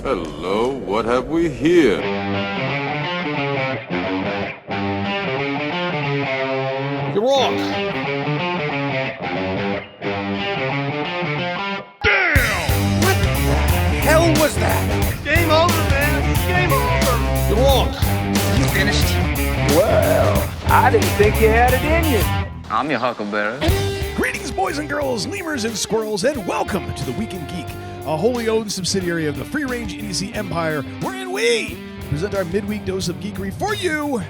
Hello, what have we here? You're wrong. Damn! What the hell was that? Game over, man. Game over. You're wrong. You finished? Well, I didn't think you had it in you. I'm your huckleberry. Greetings, boys and girls, lemurs and squirrels, and welcome to the Week in Geek, a wholly owned subsidiary of the free-range Idiocy empire, wherein we present our midweek dose of geekery for you,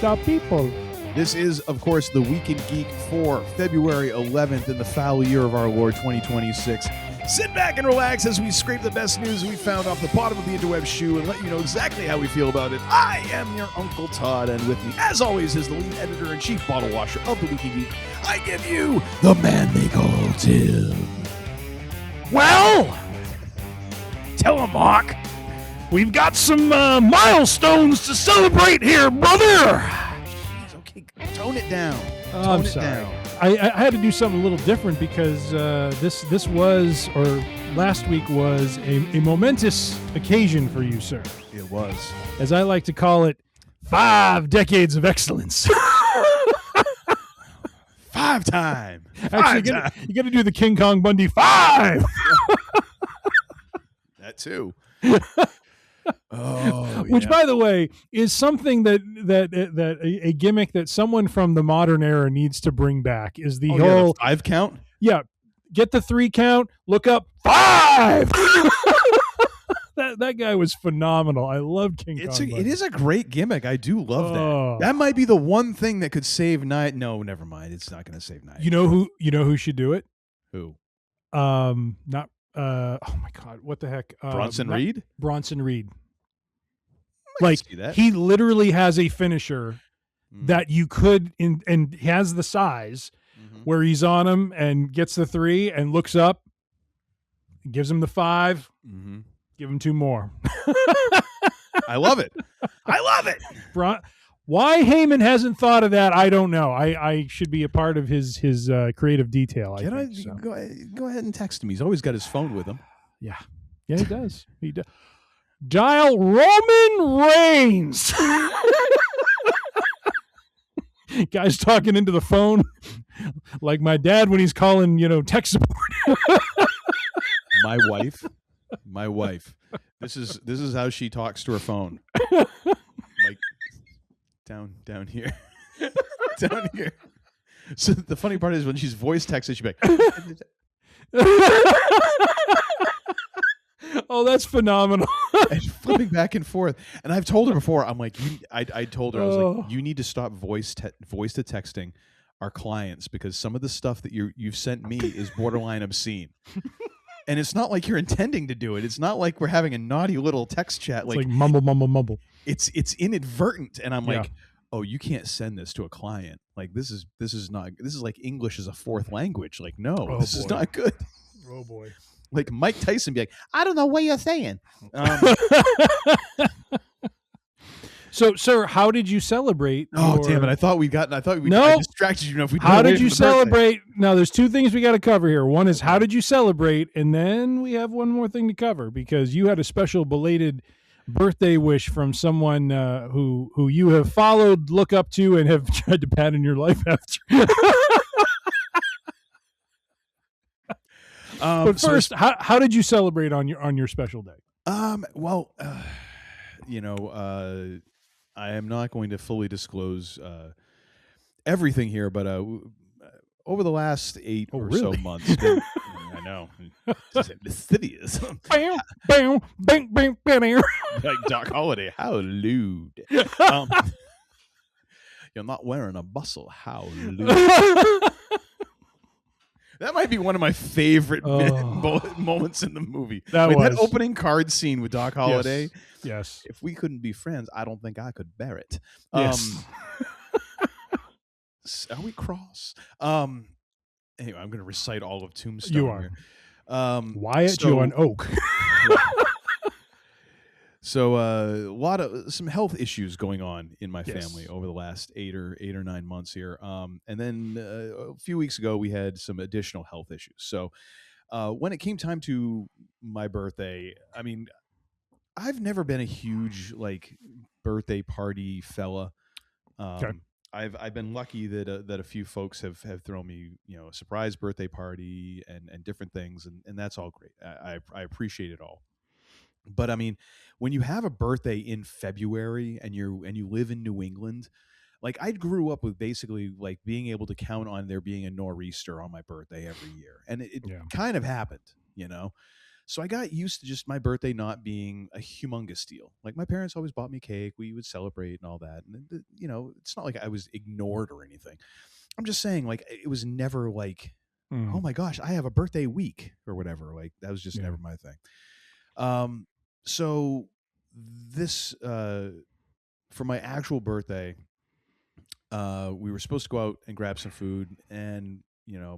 the people. This is, of course, the Week in Geek for February 11th in the foul year of our Lord 2026. Sit back and relax as we scrape the best news we found off the bottom of the interweb shoe and let you know exactly how we feel about it. I am your Uncle Todd, and with me, as always, is the lead editor-in-chief bottle washer of the Week in Geek. I give you the man they call Tim. Well, tell him, Mark. We've got some milestones to celebrate here, brother. Jeez, okay, tone it down. I'm sorry. I had to do something a little different because this was, or last week was, a momentous occasion for you, sir. It was. As I like to call it, 5 decades of excellence. 5 time. Actually, you got to do the King Kong Bundy 5. That too. Oh, Which, yeah. by the way, is something that a gimmick that someone from the modern era needs to bring back. Is the whole the 5 count? Yeah, get the 3 count. Look up 5. that guy was phenomenal. I love King Kong. It is a great gimmick. I do love Oh. that. That might be the one thing that could save Night. No, never mind. It's not going to save Night. You know who should do it? Who? Not. Oh my God! What the heck? Bronson Reed. Bronson Reed. I Like, see that. he literally has a finisher that you could and has the size where he's on him and gets the 3 and looks up, gives him the 5, give him 2 more. I love it. I love it. Why Heyman hasn't thought of that, I don't know. I should be a part of his creative detail. Go ahead and text him. He's always got his phone with him. Yeah, he does. He does. Dial Roman Reigns. Guy's talking into the phone like my dad when he's calling, tech support. My wife. This is how she talks to her phone. Like down here. Down here. So the funny part is when she's voice texting, she'll be like, oh, that's phenomenal. and flipping back and forth. And I've told her before, I'm like, I told her, I was like, you need to stop voice to texting our clients because some of the stuff that you've sent me is borderline obscene. And it's not like you're intending to do it. It's not like we're having a naughty little text chat. It's like mumble, mumble, mumble. It's inadvertent. And I'm like, oh, you can't send this to a client. Like this is like English as a 4th language. Like, no, this is not good. Oh boy. Like Mike Tyson be like, I don't know what you're saying. So, sir, how did you celebrate? Damn it! I thought I distracted you enough. How did you celebrate? Now, there's 2 things we got to cover here. One is how did you celebrate, and then we have one more thing to cover because you had a special belated birthday wish from someone who you have followed, look up to, and have tried to pattern your life after. But first, how did you celebrate on your special day? Well, I am not going to fully disclose everything here, but over the last 8 or so months, I know, insidious. Bam, bang, bang, bang. Like Doc Holliday, how lewd. You're not wearing a bustle, how lewd. That might be one of my favorite moments in the movie. That opening card scene with Doc Holliday. Yes. If we couldn't be friends, I don't think I could bear it. Yes. Are we cross? Anyway, I'm going to recite all of Tombstone. You are. Here. Wyatt Joan Oak. So some health issues going on in my family over the last 8 or 9 months here. And then a few weeks ago we had some additional health issues. So when it came time to my birthday, I mean, I've never been a huge like birthday party fella. Okay. I've been lucky that a few folks have thrown me, a surprise birthday party and different things, and that's all great. I appreciate it all. But I mean, when you have a birthday in February and you live in New England, like I grew up with basically like being able to count on there being a nor'easter on my birthday every year, and it kind of happened. So I got used to just my birthday not being a humongous deal. Like my parents always bought me cake, we would celebrate and all that, and it's not like I was ignored or anything. I'm just saying, like, it was never like, oh my gosh, I have a birthday week or whatever. Like that was just never my thing. So this for my actual birthday, we were supposed to go out and grab some food, and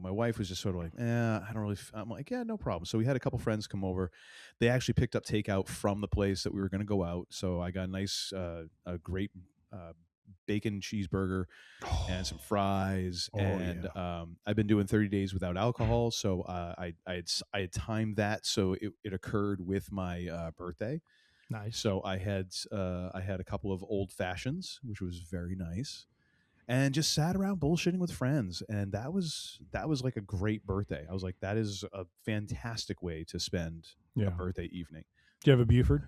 my wife was just sort of like, I don't really. I'm like, yeah, no problem. So we had a couple friends come over. They actually picked up takeout from the place that we were going to go out. So I got a nice, a great bacon cheeseburger and some fries. I've been doing 30 days without alcohol, so I had timed that so it occurred with my birthday. Nice. So I had a couple of old fashions, which was very nice. And just sat around bullshitting with friends, and that was like a great birthday. I was like, that is a fantastic way to spend a birthday evening. Do you have a Buford?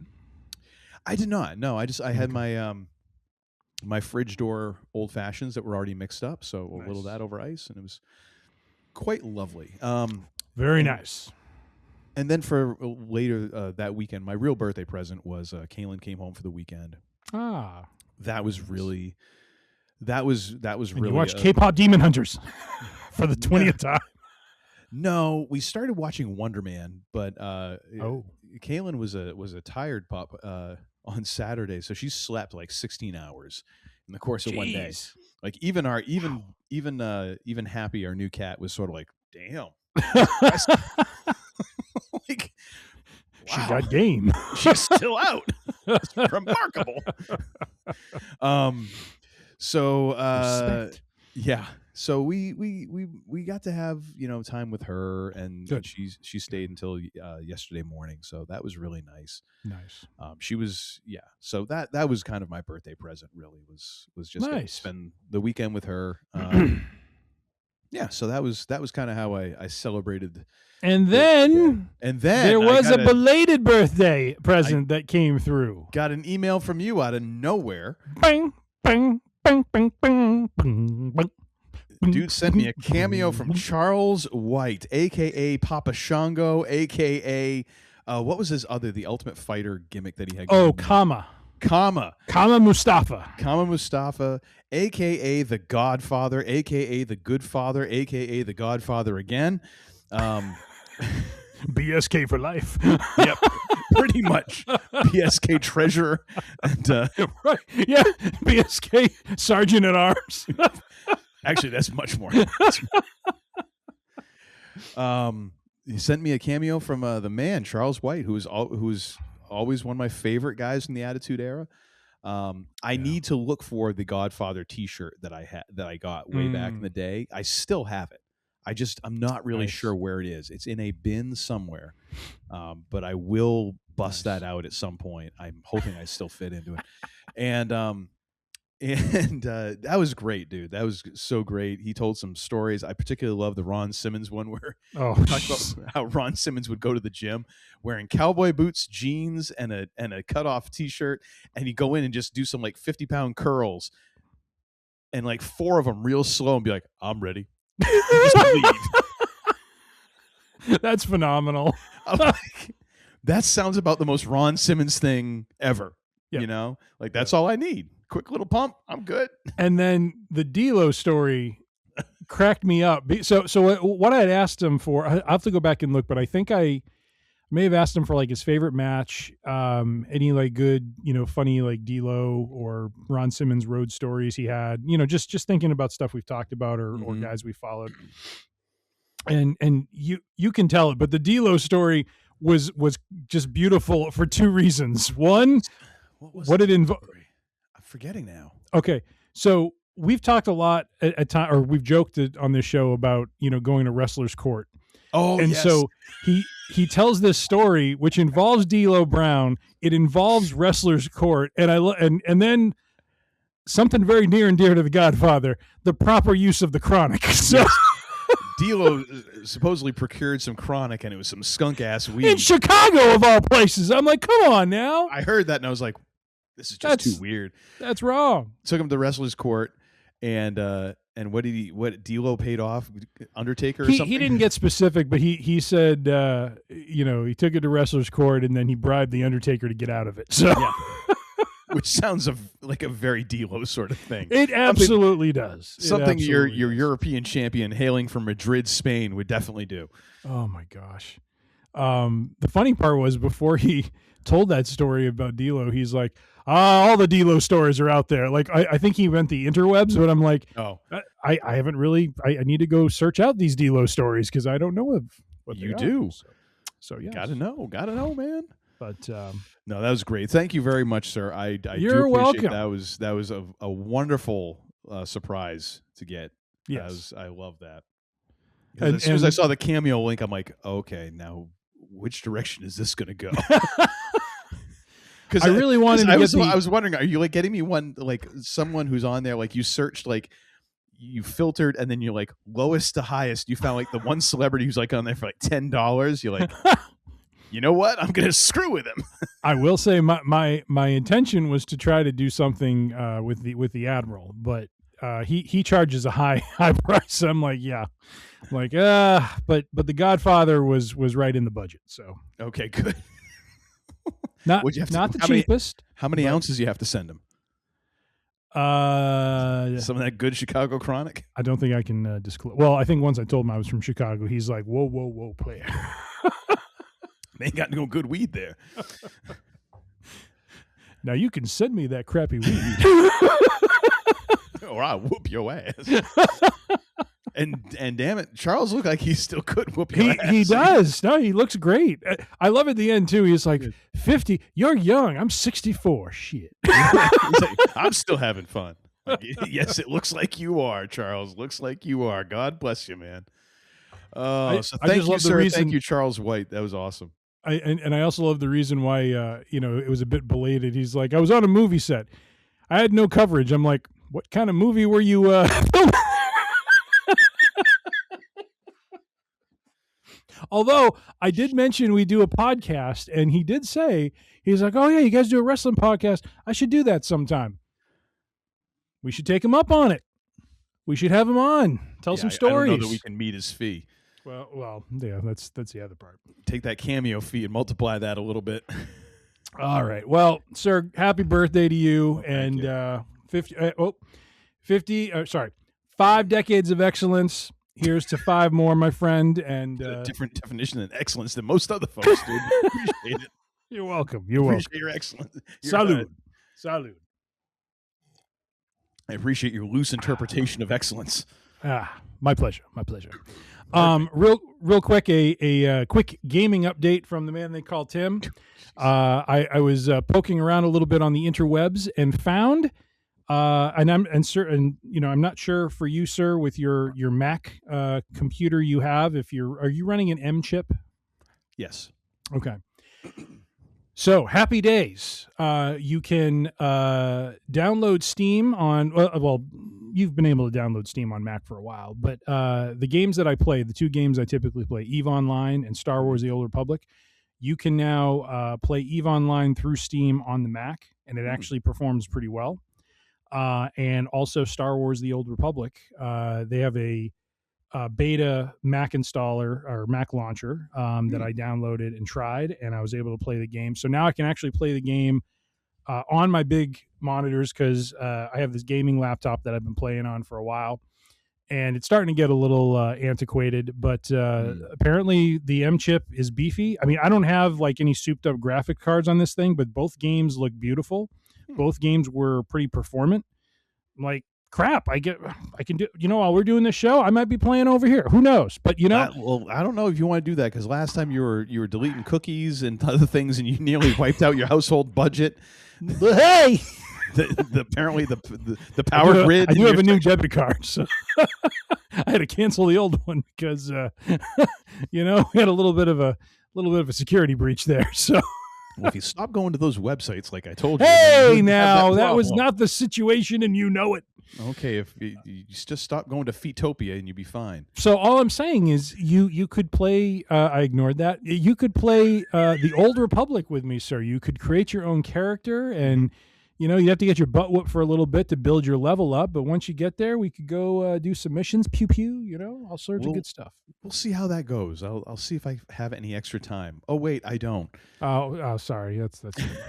I did not. No, I had my my fridge door old fashions that were already mixed up, so a little of that over ice, and it was quite lovely. Very nice. And then for later that weekend, my real birthday present was Kaylin came home for the weekend. That was really. That was really. You watched K-pop Demon Hunters for the 20th time. No, we started watching Wonder Man, but Kaylin was a tired pup on Saturday, so she slept like 16 hours in the course of one day. Like even Happy, our new cat, was sort of like, damn. Like, wow. She got game. She's still out. It's remarkable. So yeah, so we got to have time with her, and she stayed until yesterday morning, so that was really nice. She was so that was kind of my birthday present, really, was just to spend the weekend with her. So that was kind of how I celebrated. And then there was a belated birthday present that came through. Got an email from you out of nowhere. Bang, bang. Bing, bing, bing, bing, bing. Dude sent me a cameo from Charles White, a.k.a. Papa Shango, a.k.a. What was the Ultimate Fighter gimmick that he had? Kama Mustafa, a.k.a. the Godfather, a.k.a. the Good Father, a.k.a. the Godfather again. BSK for life. Yep, pretty much. BSK treasurer. And, right. Yeah, BSK sergeant at arms. Actually, that's much more. He sent me a cameo from the man, Charles White, who's always one of my favorite guys in the Attitude Era. I need to look for the Godfather T-shirt that I got way back in the day. I still have it. I'm not really sure where it is. It's in a bin somewhere, but I will bust that out at some point. I'm hoping I still fit into it. And that was great, dude. That was so great. He told some stories. I particularly love the Ron Simmons one where he talked about how Ron Simmons would go to the gym wearing cowboy boots, jeans, and a cutoff T-shirt, and he'd go in and just do some like 50-pound curls, and like 4 of them real slow, and be like, "I'm ready." Just leave. That's phenomenal. Like, that sounds about the most Ron Simmons thing ever. Yep. Like that's all I need. Quick little pump, I'm good. And then the D'Lo story cracked me up. So what I had asked him for, I have to go back and look, but I think I may have asked him for like his favorite match, any like good, funny like D'Lo or Ron Simmons road stories he had, just thinking about stuff we've talked about or guys we followed. And you can tell it, but the D'Lo story was just beautiful for 2 reasons. One, what it involved. I'm forgetting now. Okay, so we've talked a lot at time, or we've joked on this show about going to wrestler's court. Oh, and yes. so he tells this story which involves D'Lo Brown. It involves Wrestler's Court, and and then something very near and dear to the Godfather: the proper use of the chronic. So. Yes. D'Lo supposedly procured some chronic, and it was some skunk ass weed in Chicago, of all places. I'm like, come on now. I heard that, and I was like, this is just too weird. That's wrong. Took him to Wrestler's Court, and what D'Lo paid off? Undertaker or something? He didn't get specific, but he said, he took it to Wrestler's Court, and then he bribed the Undertaker to get out of it. So. Yeah. Which sounds like a very D'Lo sort of thing. It absolutely does. Something your European champion hailing from Madrid, Spain would definitely do. Oh my gosh. The funny part was before he told that story about D'Lo, he's like, all the D'Lo stories are out there. Like I think he meant the interwebs, but I'm like, I haven't really. I need to go search out these D'Lo stories because I don't know what you do. So yeah, gotta know, man. But no, that was great. Thank you very much, sir. I You're do appreciate welcome. That was a wonderful surprise to get. Yes, I love that. And, as soon as I saw the cameo link, I'm like, okay, now which direction is this going to go? Because I really wanted to I get was wondering, are you like getting me one like someone who's on there? Like you searched, like you filtered, and then you're like lowest to highest. You found like the one celebrity who's like on there for like $10. You're like. You know what? I'm going to screw with him. I will say my intention was to try to do something with the Admiral, but he charges a high price. I'm like, but the Godfather was right in the budget. So okay, good. Not the cheapest. How many ounces you have to send him? Some of that good Chicago chronic. I don't think I can disclose. Well, I think once I told him I was from Chicago, he's like, whoa, player. They ain't got no good weed there. Now you can send me that crappy weed, or I'll whoop your ass. and damn it, Charles looked like he still could whoop your ass. He does. No, he looks great. I love at the end too. He's like, 50. You're young. I'm 64. Shit. He's like, I'm still having fun. Like, yes, it looks like you are, Charles. Looks like you are. God bless you, man. So thank you, sir. Thank you, Charles White. That was awesome. I also love the reason why it was a bit belated. He's like, I was on a movie set. I had no coverage. I'm like, what kind of movie were you filming? Although I did mention we do a podcast, and he did say, he's like, oh yeah, you guys do a wrestling podcast. I should do that sometime. We should take him up on it. We should have him on. Tell some stories. I don't know that we can meet his fee. Well, yeah, that's the other part. Take that cameo fee and multiply that a little bit. All right. Well, sir, happy birthday to you. And 5 decades of excellence. Here's to 5 more, my friend. And a different definition than excellence than most other folks, dude. Appreciate it. You're welcome. Appreciate your excellence. Salud. I appreciate your loose interpretation of excellence. My pleasure. Real quick, a quick gaming update from the man they call Tim. I was poking around a little bit on the interwebs and found, I'm not sure for you, sir, with your Mac computer you have, are you running an M chip? Yes. Okay. So happy days. You can download Steam on, you've been able to download Steam on Mac for a while, but the games that I play, the 2 games I typically play, EVE Online and Star Wars The Old Republic, you can now play EVE Online through Steam on the Mac, and it actually performs pretty well. And also Star Wars The Old Republic, they have a beta Mac installer or Mac launcher that I downloaded and tried, and I was able to play the game. So now I can actually play the game on my big monitors because I have this gaming laptop that I've been playing on for a while, and it's starting to get a little antiquated, but apparently the M chip is beefy. I mean, I don't have like any souped up graphic cards on this thing, but both games look beautiful. Both games were pretty performant. I'm like, crap, I can do, while we're doing this show, I might be playing over here. Who knows? But I don't know if you want to do that, because last time you were deleting cookies and other things, and you nearly wiped out your household budget. Hey, apparently the power grid. I do have a new debit card, so I had to cancel the old one because we had a little bit of little bit of a security breach there. So, Well, if you stop going to those websites, like I told you, hey, then you wouldn't have now that was problem. not the situation, and you know it. Okay, if you just stop going to Feetopia and you'd be fine. So all I'm saying is you could play. I ignored that. You could play the Old Republic with me, sir. You could create your own character, and you have to get your butt whooped for a little bit to build your level up. But once you get there, we could go do some missions, pew pew. All sorts of good stuff. We'll see how that goes. I'll see if I have any extra time. Oh wait, I don't. Oh, sorry. That's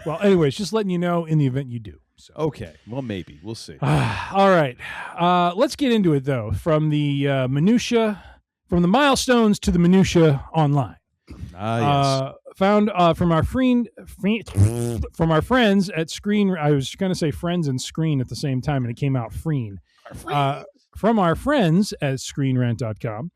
well. Anyways, just letting you know in the event you do. So. Okay. Well, maybe we'll see. All right. Let's get into it though. From the minutia, from the milestones to the minutia online. Yes. Found from our friends at Screen. I was going to say friends and Screen at the same time, and it came out Freen. From our friends at ScreenRant.com.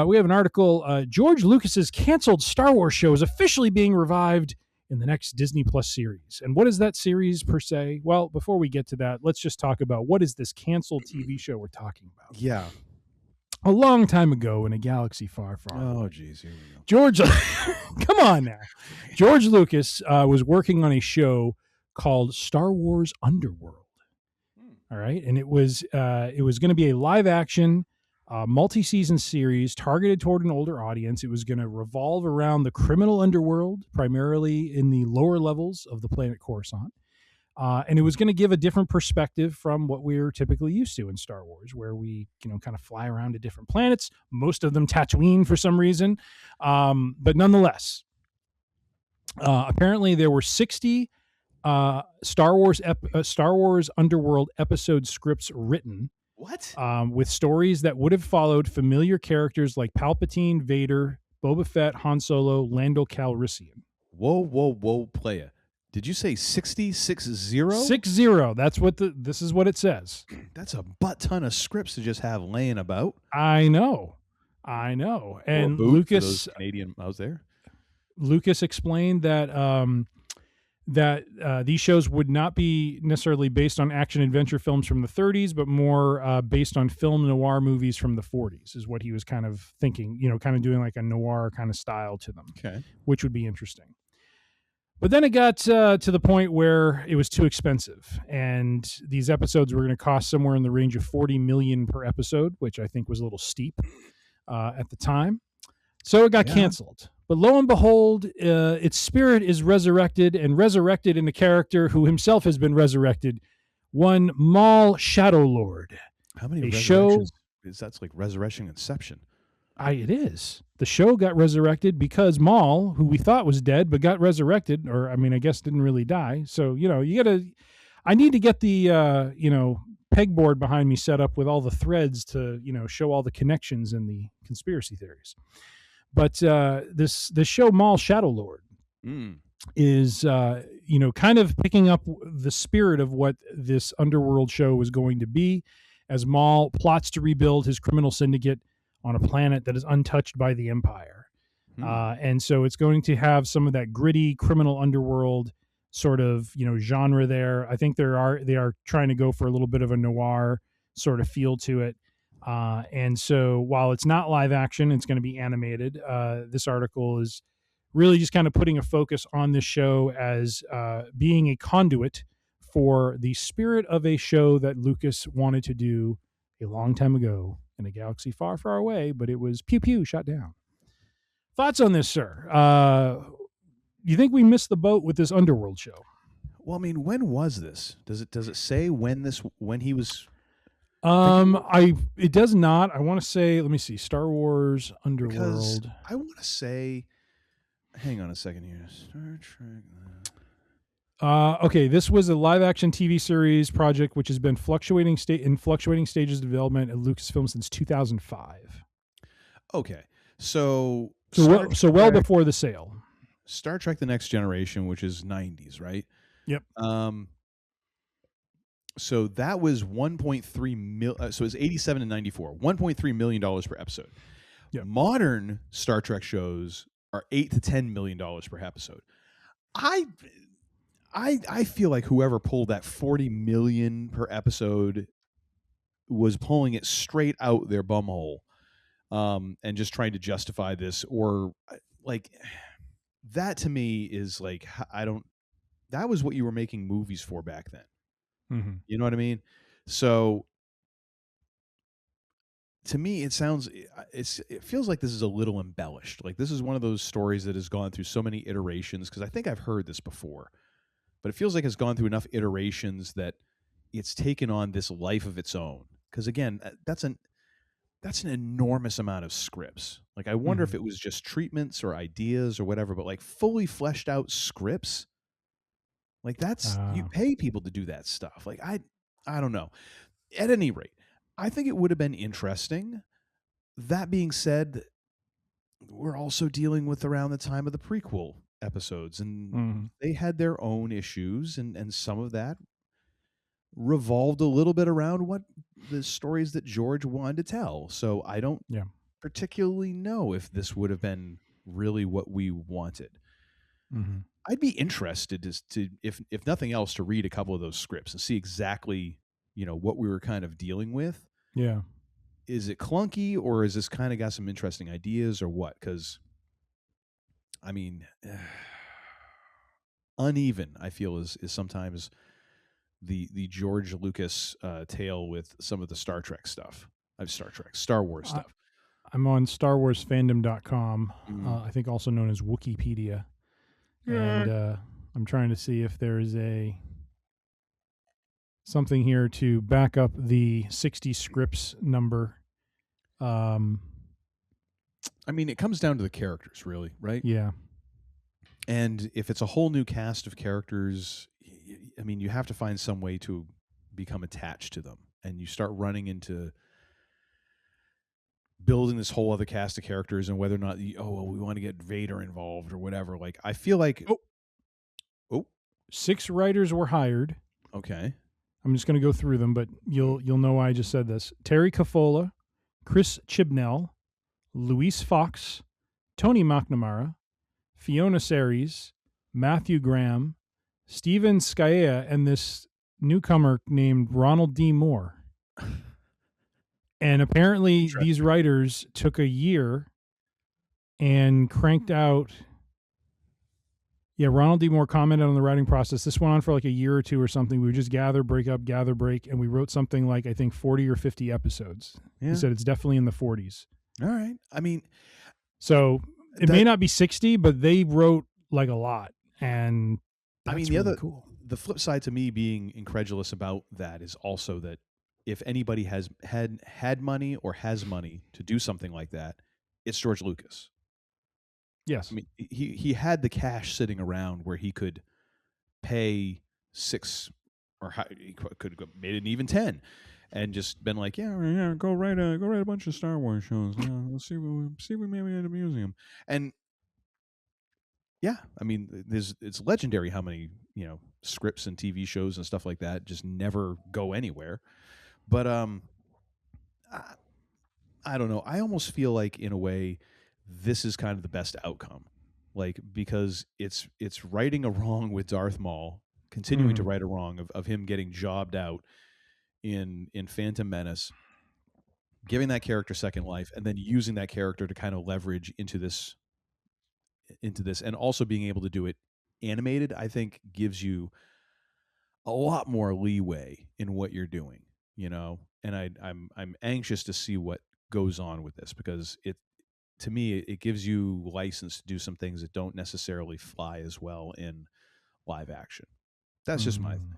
We have an article. George Lucas's canceled Star Wars show is officially being revived in the next Disney Plus series. And what is that series per se? Well, before we get to that, let's just talk about what is this canceled TV show we're talking about. Yeah. A long time ago in a galaxy far, far away. Oh, geez. Here we go. George, come on now. George Lucas was working on a show called Star Wars Underworld. All right. And it was going to be a live action multi-season series targeted toward an older audience. It was going to revolve around the criminal underworld, primarily in the lower levels of the planet Coruscant. And it was going to give a different perspective from what we're typically used to in Star Wars, where we, kind of fly around to different planets, most of them Tatooine for some reason. But nonetheless, apparently there were 60 Star Wars Underworld episode scripts written. What? With stories that would have followed familiar characters like Palpatine, Vader, Boba Fett, Han Solo, Lando Calrissian. Whoa, playa. Did you say 60? 60? 60. This is what it says. That's a butt ton of scripts to just have laying about. I know. And Lucas, Canadian out there. Lucas explained that these shows would not be necessarily based on action adventure films from the 30s, but more based on film noir movies from the 40s, is what he was kind of thinking, kind of doing like a noir kind of style to them, which would be interesting. But then it got to the point where it was too expensive, and these episodes were going to cost somewhere in the range of $40 million per episode, which I think was a little steep at the time. So it got canceled. But lo and behold, its spirit is resurrected, and resurrected in a character who himself has been resurrected, one Maul Shadowlord. How many resurrections? That's like Resurrection Inception. It is. The show got resurrected because Maul, who we thought was dead, but got resurrected, or I I guess didn't really die. So, I need to get the, pegboard behind me set up with all the threads to, show all the connections in the conspiracy theories. But this show, Maul Shadowlord, is, kind of picking up the spirit of what this underworld show was going to be, as Maul plots to rebuild his criminal syndicate on a planet that is untouched by the Empire. And so it's going to have some of that gritty criminal underworld sort of, genre there. I think they are trying to go for a little bit of a noir sort of feel to it. And so while it's not live action, it's going to be animated. This article is really just kind of putting a focus on this show as being a conduit for the spirit of a show that Lucas wanted to do a long time ago in a galaxy far, far away, but it was pew pew shot down. Thoughts on this, sir? You think we missed the boat with this Underworld show? Well, when was this? Does it say when he was? It does not. I want to say, let me see, Star Wars Underworld. Because I want to say, hang on a second here. Star Trek. Okay, this was a live-action TV series project which has been fluctuating stages of development at Lucasfilm since 2005. Okay, so well before the sale. Star Trek: The Next Generation, which is 90s, right? Yep. So that was 1.3 million. So it's 87 and 94, $1.3 million per episode. Yep. Modern Star Trek shows are $8 to $10 million per episode. I feel like whoever pulled that 40 million per episode was pulling it straight out their bumhole, and just trying to justify this, or like, that to me is like, that was what you were making movies for back then. Mm-hmm. You know what I mean? So to me, it feels like this is a little embellished. Like this is one of those stories that has gone through so many iterations, because I think I've heard this before, but it feels like it's gone through enough iterations that it's taken on this life of its own. Because again, that's an enormous amount of scripts. Like I wonder if it was just treatments or ideas or whatever, but like fully fleshed out scripts, like that's you pay people to do that stuff. Like I don't know. At any rate, I think it would have been interesting. That being said, we're also dealing with around the time of the prequel episodes, and they had their own issues, and some of that revolved a little bit around what the stories that George wanted to tell. So I don't particularly know if this would have been really what we wanted. Mm-hmm. I'd be interested to if nothing else, to read a couple of those scripts and see exactly, what we were kind of dealing with. Yeah. Is it clunky, or is this kind of got some interesting ideas, or what? Because, I mean, uneven, I feel, is sometimes the George Lucas tale with some of the Star Wars stuff. I'm on StarWarsFandom.com, I think also known as Wikipedia. And I'm trying to see if there is something here to back up the 60 scripts number. I mean, it comes down to the characters, really, right? Yeah. And if it's a whole new cast of characters, I mean, you have to find some way to become attached to them. And you start running into building this whole other cast of characters, and whether or not, we want to get Vader involved or whatever. Like, I feel like... Oh. 6 writers were hired. Okay. I'm just going to go through them, but you'll know why I just said this. Terry Cafola, Chris Chibnall, Luis Fox, Tony McNamara, Fiona Ceres, Matthew Graham, Steven Scaia, and this newcomer named Ronald D. Moore. And apparently these writers took a year and cranked out... Yeah, Ronald D. Moore commented on the writing process. This went on for like a year or two or something. We would just gather, break up, gather, break, and we wrote something like, I think, 40 or 50 episodes. Yeah. He said it's definitely in the 40s. All right. I mean... So it may not be 60, but they wrote like a lot. And that's really cool. The flip side to me being incredulous about that is also that if anybody has had money or has money to do something like that, it's George Lucas. Yes. I mean, he had the cash sitting around where he could pay 6, or he could have made it even 10, and just been like, go write a bunch of Star Wars shows. Let's see we maybe end up using them. And yeah, I mean, it's legendary how many scripts and TV shows and stuff like that just never go anywhere. But I don't know. I almost feel like, in a way, this is kind of the best outcome, like, because it's righting a wrong with Darth Maul, continuing to right a wrong of him getting jobbed out in Phantom Menace, giving that character second life, and then using that character to kind of leverage into this, and also being able to do it animated. I think gives you a lot more leeway in what you're doing, And I'm anxious to see what goes on with this, because to me, it gives you license to do some things that don't necessarily fly as well in live action. That's just my thing.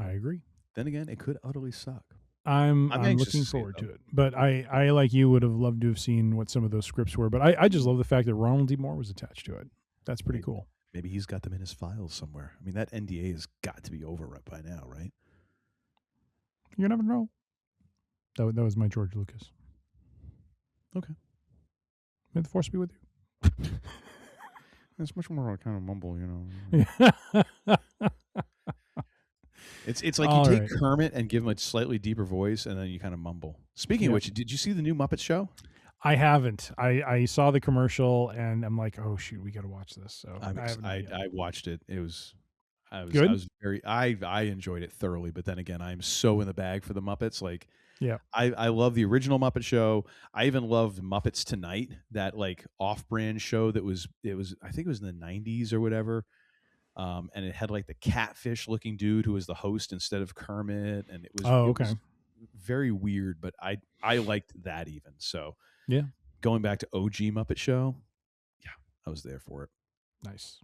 I agree. Then again, it could utterly suck. I'm looking forward to it. But I, like you, would have loved to have seen what some of those scripts were. But I just love the fact that Ronald D. Moore was attached to it. That's pretty cool. Maybe he's got them in his files somewhere. I mean, that NDA has got to be over by now, right? You never know. That was my George Lucas. Okay. May the force be with you. It's much more kind of mumble, It's like you take Kermit and give him a slightly deeper voice, and then you kind of mumble. Speaking of which, did you see the new Muppet Show? I haven't. I saw the commercial, and I'm like, oh shoot, we got to watch this. So I watched it. It was, Good? I enjoyed it thoroughly, but then again, I'm so in the bag for the Muppets. Like, Yeah. I love the original Muppet Show. I even loved Muppets Tonight, that like off-brand show that was I think it was in the 90s or whatever. And it had like the catfish looking dude who was the host instead of Kermit, and it was Okay. very weird, but I liked that even. So Yeah. going back to OG Muppet Show, yeah, I was there for it. Nice.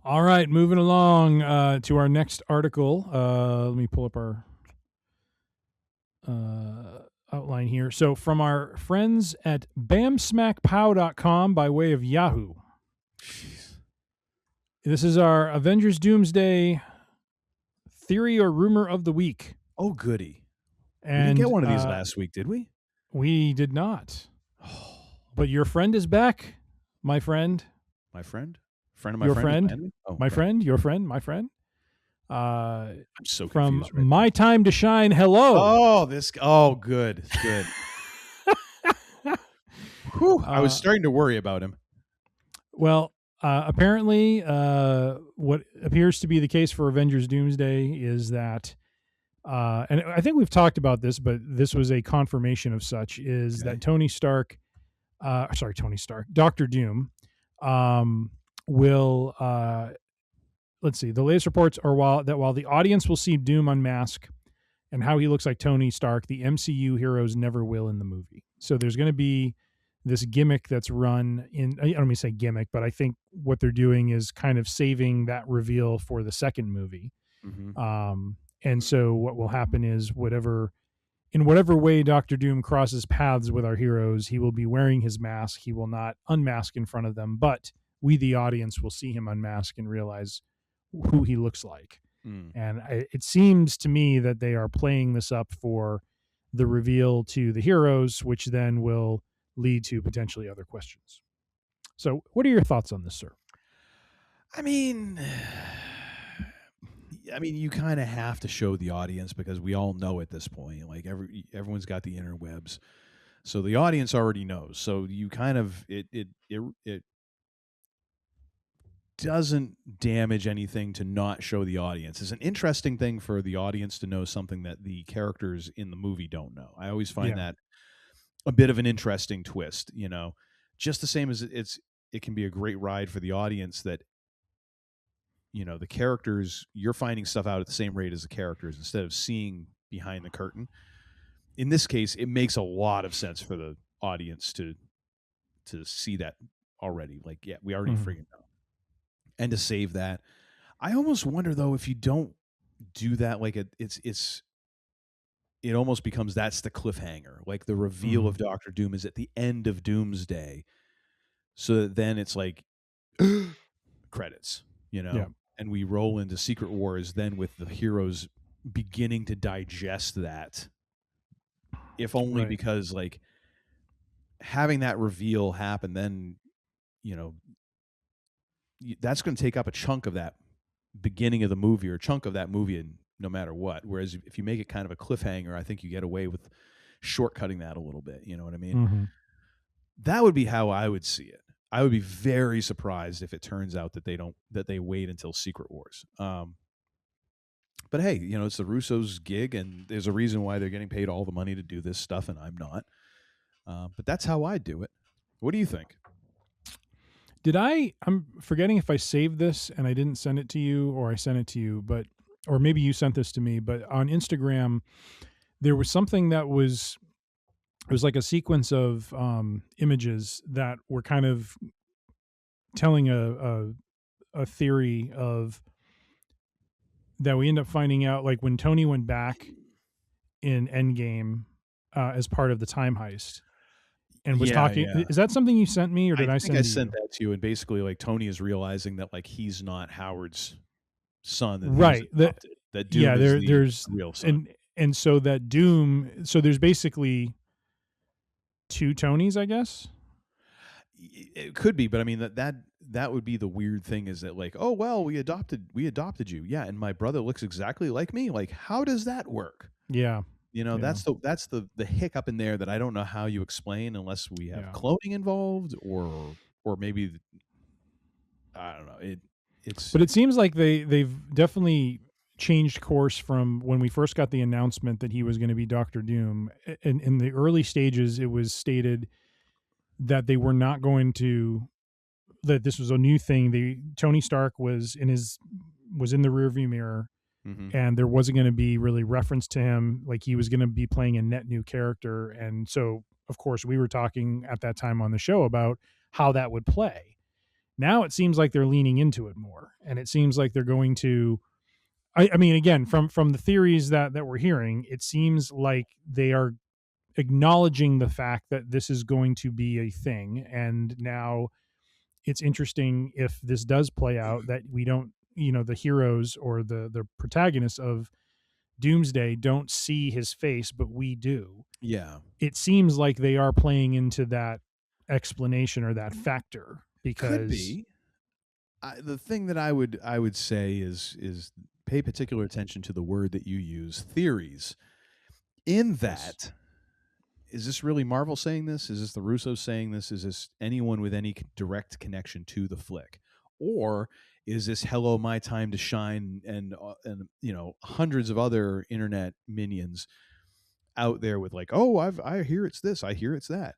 All right, moving along to our next article. Let me pull up our outline here. So from our friends at bamsmackpow.com by way of Yahoo. Jeez. This is our Avengers Doomsday theory or rumor of the week. Oh, goody. And we didn't get one of these last week, did we? We did not. But your friend is back, my friend. My friend? Friend of my your friend? friend? Oh, my okay. friend? Your friend? My friend? I'm so from confused right My Time to Shine. Hello. Good. Whew, I was starting to worry about him. Well, apparently, what appears to be the case for Avengers Doomsday is that, and I think we've talked about this, but this was a confirmation of such, is that Dr. Doom, will, let's see, the latest reports are while the audience will see Doom unmask and how he looks like Tony Stark, the MCU heroes never will in the movie. So there's going to be this gimmick that's run in, I don't mean to say gimmick, but I think what they're doing is kind of saving that reveal for the second movie. Mm-hmm. And so what will happen is in whatever way Dr. Doom crosses paths with our heroes, he will be wearing his mask. He will not unmask in front of them, but we, the audience, will see him unmask and realize who he looks like. And it seems to me that they are playing this up for the reveal to the heroes, which then will lead to potentially other questions. So what are your thoughts on this, sir? I mean, you kind of have to show the audience because we all know at this point, like everyone's got the interwebs. So the audience already knows. So you kind of, it doesn't damage anything to not show the audience. It's an interesting thing for the audience to know something that the characters in the movie don't know. I always find that a bit of an interesting twist, just the same as it can be a great ride for the audience that, the characters, you're finding stuff out at the same rate as the characters instead of seeing behind the curtain. In this case, it makes a lot of sense for the audience to see that already. Like, yeah, we already figured it out. And to save that, I almost wonder though if you don't do that, like it almost becomes that's the cliffhanger. Like the reveal of Dr. Doom is at the end of Doomsday, so that then it's like credits, and we roll into Secret Wars then with the heroes beginning to digest that. If only because like having that reveal happen, then that's going to take up a chunk of that beginning of the movie or a chunk of that movie no matter what. Whereas if you make it kind of a cliffhanger, I think you get away with shortcutting that a little bit. You know what I mean? That would be how I would see it. I would be very surprised if it turns out that they wait until Secret Wars. But hey, it's the Russo's gig and there's a reason why they're getting paid all the money to do this stuff and I'm not. But that's how I do it. What do you think? I'm forgetting if I saved this and I didn't send it to you or I sent it to you, or maybe you sent this to me, but on Instagram, there was something it was like a sequence of images that were kind of telling a theory of that we end up finding out, like when Tony went back in Endgame as part of the time heist. And was talking. Yeah. Is that something you sent me, or did I send? I sent that to you, and basically, like Tony is realizing that like he's not Howard's son, right? That Doom is there's real son, and so that Doom. So there's basically two Tonys, I guess. It could be, but I mean that would be the weird thing is that like, oh well, we adopted you, yeah, and my brother looks exactly like me. Like, how does that work? Yeah. That's the hiccup in there that I don't know how you explain unless we have cloning involved or maybe I don't know. But it seems like they've definitely changed course from when we first got the announcement that he was going to be Doctor Doom. In the early stages, it was stated that they were not going to, that this was a new thing. Tony Stark was in the rearview mirror, and there wasn't going to be really reference to him. Like, he was going to be playing a net new character. And so, of course, we were talking at that time on the show about how that would play. Now it seems like they're leaning into it more, and it seems like they're going to, I mean, again, from the theories that we're hearing, it seems like they are acknowledging the fact that this is going to be a thing. And now it's interesting if this does play out, that we don't, the heroes or the protagonists of Doomsday don't see his face, but we do. Yeah. It seems like they are playing into that explanation or that factor, because could be. The thing that I would say is pay particular attention to the word that you use, theories. In that, is this really Marvel saying this? Is this the Russos saying this? Is this anyone with any direct connection to the flick? Or is this Hello, My Time to Shine and hundreds of other internet minions out there with like, oh, I hear it's this, I hear it's that.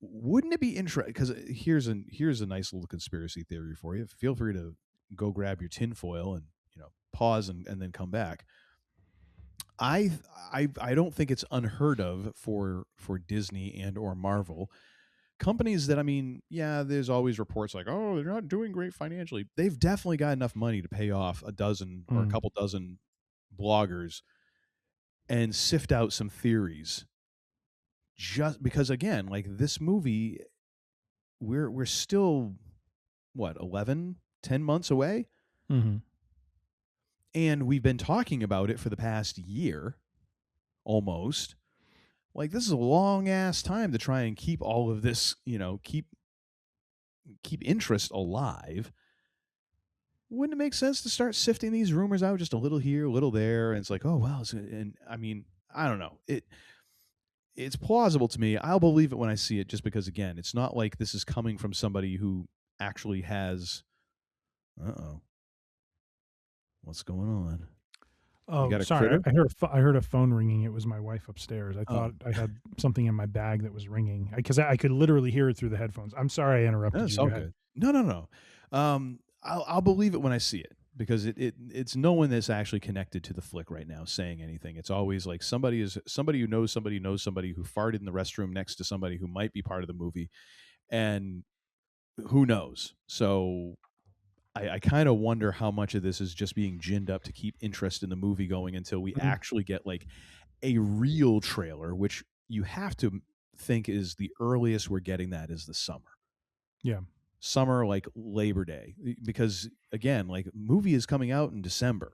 Wouldn't it be interesting? Because here's a nice little conspiracy theory for you. Feel free to go grab your tinfoil and pause and then come back. I don't think it's unheard of for Disney and or Marvel, companies that, I mean, yeah, there's always reports like, oh, they're not doing great financially. They've definitely got enough money to pay off a dozen or a couple dozen bloggers and sift out some theories. Just because, again, like this movie, we're still what, 10 months away, and we've been talking about it for the past year, almost. Like, this is a long ass time to try and keep all of this, keep interest alive. Wouldn't it make sense to start sifting these rumors out just a little here, a little there, and it's like, oh well, and I mean, I don't know, it's plausible to me. I'll believe it when I see it, just because, again, it's not like this is coming from somebody who actually has. What's going on? Oh, sorry. I heard a phone ringing. It was my wife upstairs. I thought I had something in my bag that was ringing, because I could literally hear it through the headphones. I'm sorry I interrupted you. That's all good. No. I'll believe it when I see it, because it's no one that's actually connected to the flick right now saying anything. It's always like somebody who knows somebody who farted in the restroom next to somebody who might be part of the movie, and who knows. So I kind of wonder how much of this is just being ginned up to keep interest in the movie going until we actually get like a real trailer, which you have to think is the earliest we're getting that is the summer. Yeah. Summer, like Labor Day, because again, like, movie is coming out in December.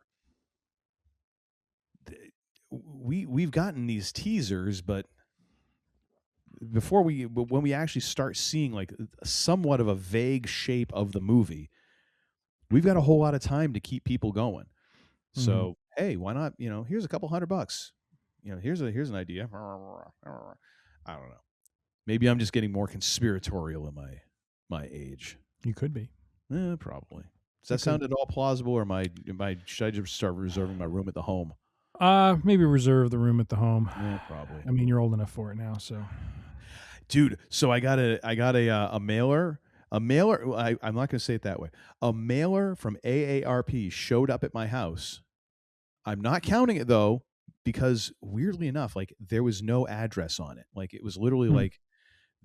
We've gotten these teasers, but when we actually start seeing like somewhat of a vague shape of the movie, we've got a whole lot of time to keep people going. So hey, why not? Here's a couple $100. Here's an idea. I don't know. Maybe I'm just getting more conspiratorial in my age. You could be. Probably. Does that sound at all plausible, or should I just start reserving my room at the home? Maybe reserve the room at the home. Yeah, probably. I mean, you're old enough for it now, so. Dude, so I got a mailer. I'm not going to say it that way. A mailer from AARP showed up at my house. I'm not counting it though, because weirdly enough, like, there was no address on it. Like, it was literally like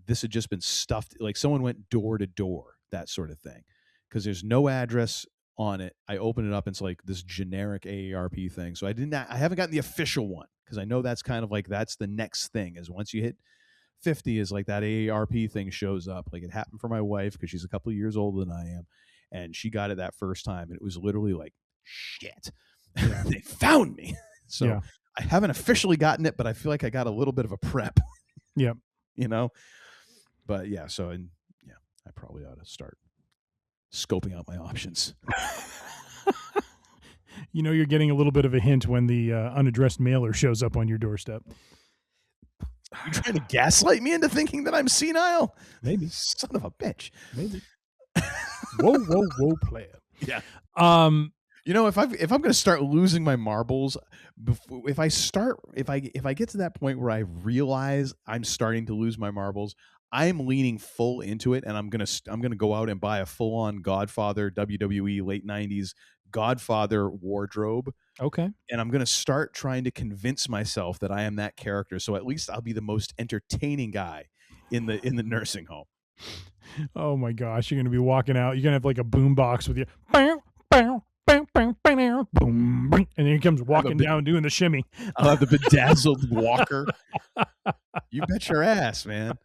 this had just been stuffed. Like, someone went door to door, that sort of thing, because there's no address on it. I open it up and it's like this generic AARP thing. So I haven't gotten the official one, because I know that's kind of like, that's the next thing, is once you hit 50 is like that AARP thing shows up. Like, it happened for my wife because she's a couple of years older than I am, and she got it that first time, and it was literally like, shit, they found me. So I haven't officially gotten it, but I feel like I got a little bit of a prep. Yep. But yeah, so I probably ought to start scoping out my options. You're getting a little bit of a hint when the unaddressed mailer shows up on your doorstep. You trying to gaslight me into thinking that I'm senile? Maybe. Son of a bitch. Maybe. Whoa, player. Yeah. Um, If I'm going to start losing my marbles, if I get to that point where I realize I'm starting to lose my marbles, I'm leaning full into it, and I'm gonna go out and buy a full on Godfather WWE late '90s Godfather wardrobe, okay. and I'm gonna start trying to convince myself that I am that character. So at least I'll be the most entertaining guy in the nursing home. Oh my gosh, you're gonna be walking out. You're gonna have like a boom box with you. Boom, boom, boom, and then he comes walking down doing the shimmy. I'll have the bedazzled walker. You bet your ass, man.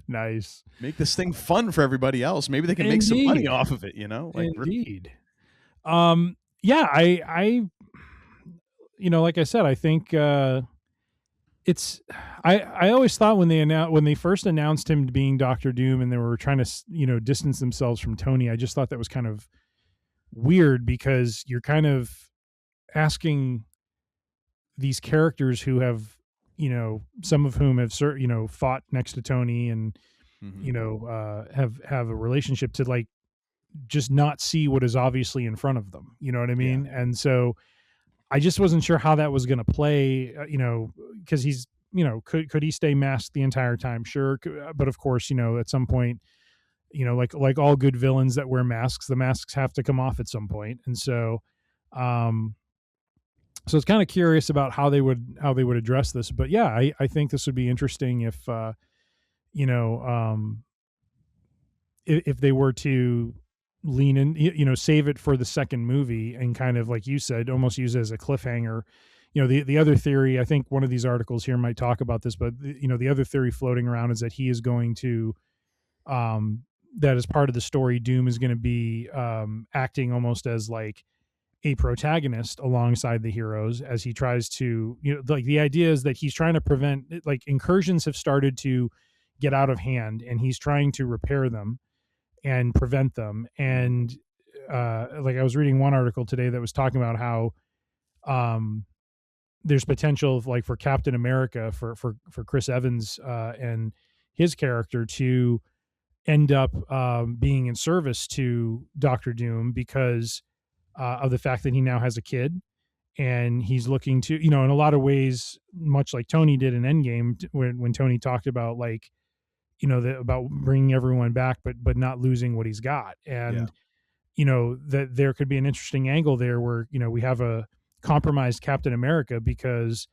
Nice. Make this thing fun for everybody else. Maybe they can make some money off of it, Indeed. Yeah, I like I said, I think it's I always thought when they first announced him being Dr. Doom and they were trying to distance themselves from Tony, I just thought that was kind of weird, because you're kind of asking these characters who have some of whom have fought next to Tony and have a relationship to like just not see what is obviously in front of them, you know what I mean? Yeah. And so I just wasn't sure how that was going to play, because he's could he stay masked the entire time? Sure, but of course, at some point, like all good villains that wear masks, the masks have to come off at some point. And so so it's kind of curious about how they would address this. But yeah, I think this would be interesting if if they were to lean in, save it for the second movie and kind of, like you said, almost use it as a cliffhanger. The other theory, I think one of these articles here might talk about this, but the other theory floating around is that he is going to that as part of the story, Doom is going to be acting almost as like a protagonist alongside the heroes as he tries to, like the idea is that he's trying to prevent, like incursions have started to get out of hand and he's trying to repair them and prevent them. And like I was reading one article today that was talking about how there's potential like for Captain America, for Chris Evans and his character to end up being in service to Dr. Doom because of the fact that he now has a kid and he's looking to, in a lot of ways, much like Tony did in Endgame, when Tony talked about like, about bringing everyone back, but not losing what he's got. And, that there could be an interesting angle there where, we have a compromised Captain America, because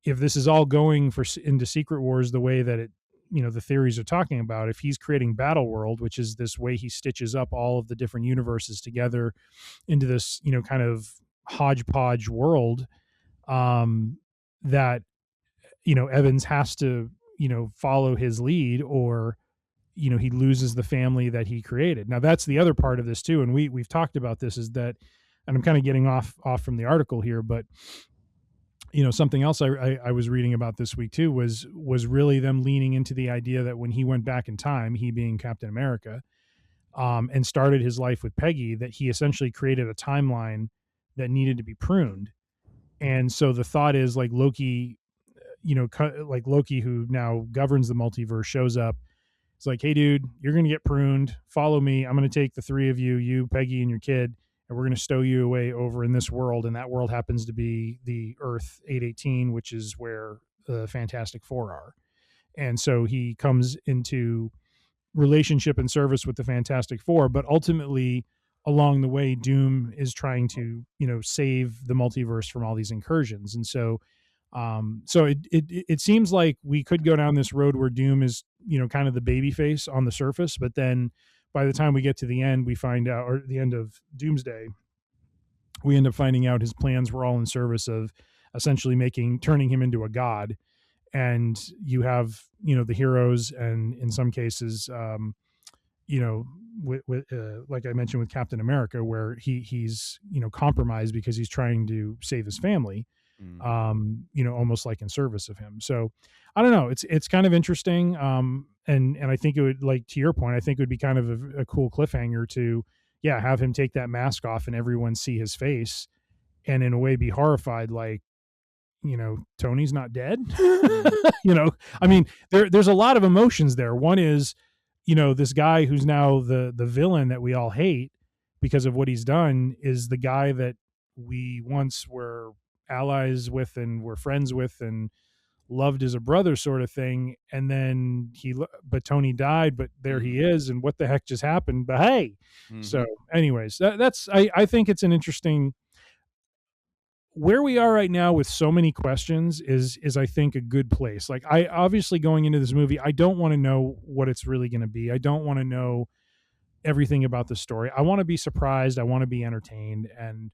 if this is all going into Secret Wars the way that it, the theories are talking about, if he's creating Battle World, which is this way he stitches up all of the different universes together into this, kind of hodgepodge world, that, Evans has to, follow his lead, or, he loses the family that he created. Now that's the other part of this too. And we've talked about this, is that, and I'm kind of getting off from the article here, but something else I was reading about this week too was really them leaning into the idea that when he went back in time, he being Captain America, and started his life with Peggy, that he essentially created a timeline that needed to be pruned. And so the thought is like Loki, like Loki, who now governs the multiverse, shows up. It's like, hey dude, you're going to get pruned. Follow me. I'm going to take the three of you, Peggy and your kid, and we're going to stow you away over in this world. And that world happens to be the Earth 818, which is where the Fantastic Four are. And so he comes into relationship and service with the Fantastic Four, but ultimately along the way, Doom is trying to, save the multiverse from all these incursions. And so, it seems like we could go down this road where Doom is, kind of the baby face on the surface, but then by the time we get to the end, we find out, or the end of Doomsday, we end up finding out his plans were all in service of essentially turning him into a god. And you have, the heroes, and in some cases, like I mentioned with Captain America, where he's, compromised because he's trying to save his family, almost like in service of him. So I don't know. It's kind of interesting. And I think it would, like, to your point, I think it would be kind of a cool cliffhanger to, have him take that mask off and everyone see his face and in a way be horrified, like, Tony's not dead. I mean, there's a lot of emotions there. One is, this guy who's now the villain that we all hate because of what he's done, is the guy that we once were allies with and were friends with and loved as a brother sort of thing. And then but Tony died, but there he is. And what the heck just happened? But hey, so anyways, I think it's an interesting, where we are right now with so many questions is I think a good place. Like, I obviously, going into this movie, I don't want to know what it's really going to be. I don't want to know everything about the story. I want to be surprised. I want to be entertained. And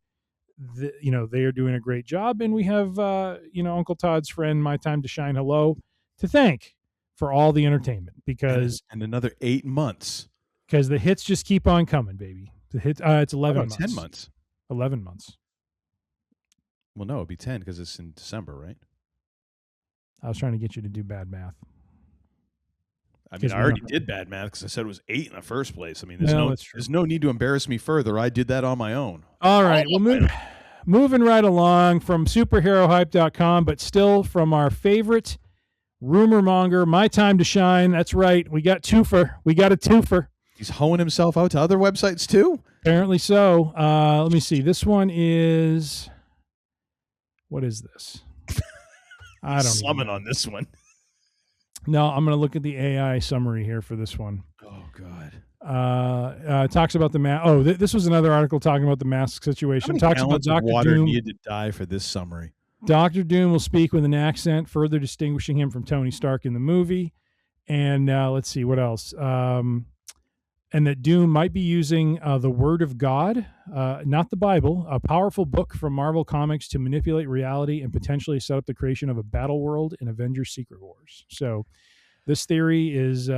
they are doing a great job. And we have, Uncle Todd's friend, My Time to Shine Hello, to thank for all the entertainment, because and another 8 months, because the hits just keep on coming, baby. The hits, it's 11 months. 10 months. 11 months. Well, no, it'd be 10 because it's in December, right? I was trying to get you to do bad math. I mean, I already did bad math because I said it was 8 in the first place. I mean, there's no need to embarrass me further. I did that on my own. All right. Well, moving right along from superherohype.com, but still from our favorite rumor monger, My Time to Shine. That's right. We got a twofer. He's hoeing himself out to other websites too? Apparently so. Let me see. This one is... What is this? I don't know. Slumming on this one. No, I'm going to look at the AI summary here for this one. Oh, God. Talks about the mask. Oh, this was another article talking about the mask situation. Talks about Dr. Water Doom. needed to die for this summary. Dr. Doom will speak with an accent, further distinguishing him from Tony Stark in the movie. And let's see, what else? And that Doom might be using the Word of God, not the Bible, a powerful book from Marvel Comics to manipulate reality and potentially set up the creation of a battle world in Avengers Secret Wars. So this theory is,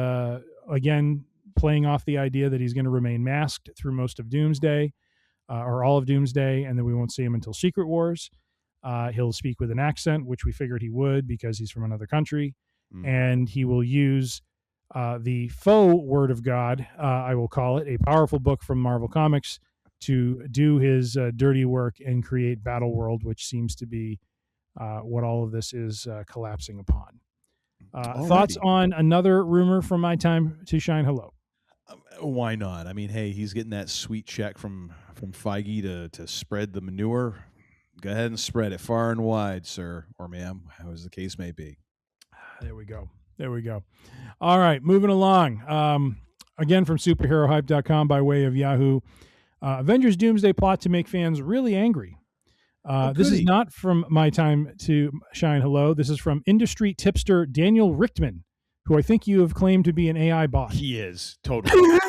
again, playing off the idea that he's going to remain masked through most of Doomsday, or all of Doomsday, and then we won't see him until Secret Wars. He'll speak with an accent, which we figured he would because he's from another country, and he will use the faux Word of God, I will call it, a powerful book from Marvel Comics, to do his dirty work and create Battle World, which seems to be what all of this is collapsing upon. Thoughts on another rumor from My Time to Shine Hello? Why not? I mean, hey, he's getting that sweet check from Feige to spread the manure. Go ahead and spread it far and wide, sir or ma'am, as the case may be. There we go. All right, moving along. Again, from superherohype.com by way of Yahoo. Avengers Doomsday plot to make fans really angry. This is not from My Time to Shine Hello. This is from industry tipster Daniel Richtman, who I think you have claimed to be an AI bot. He is, totally.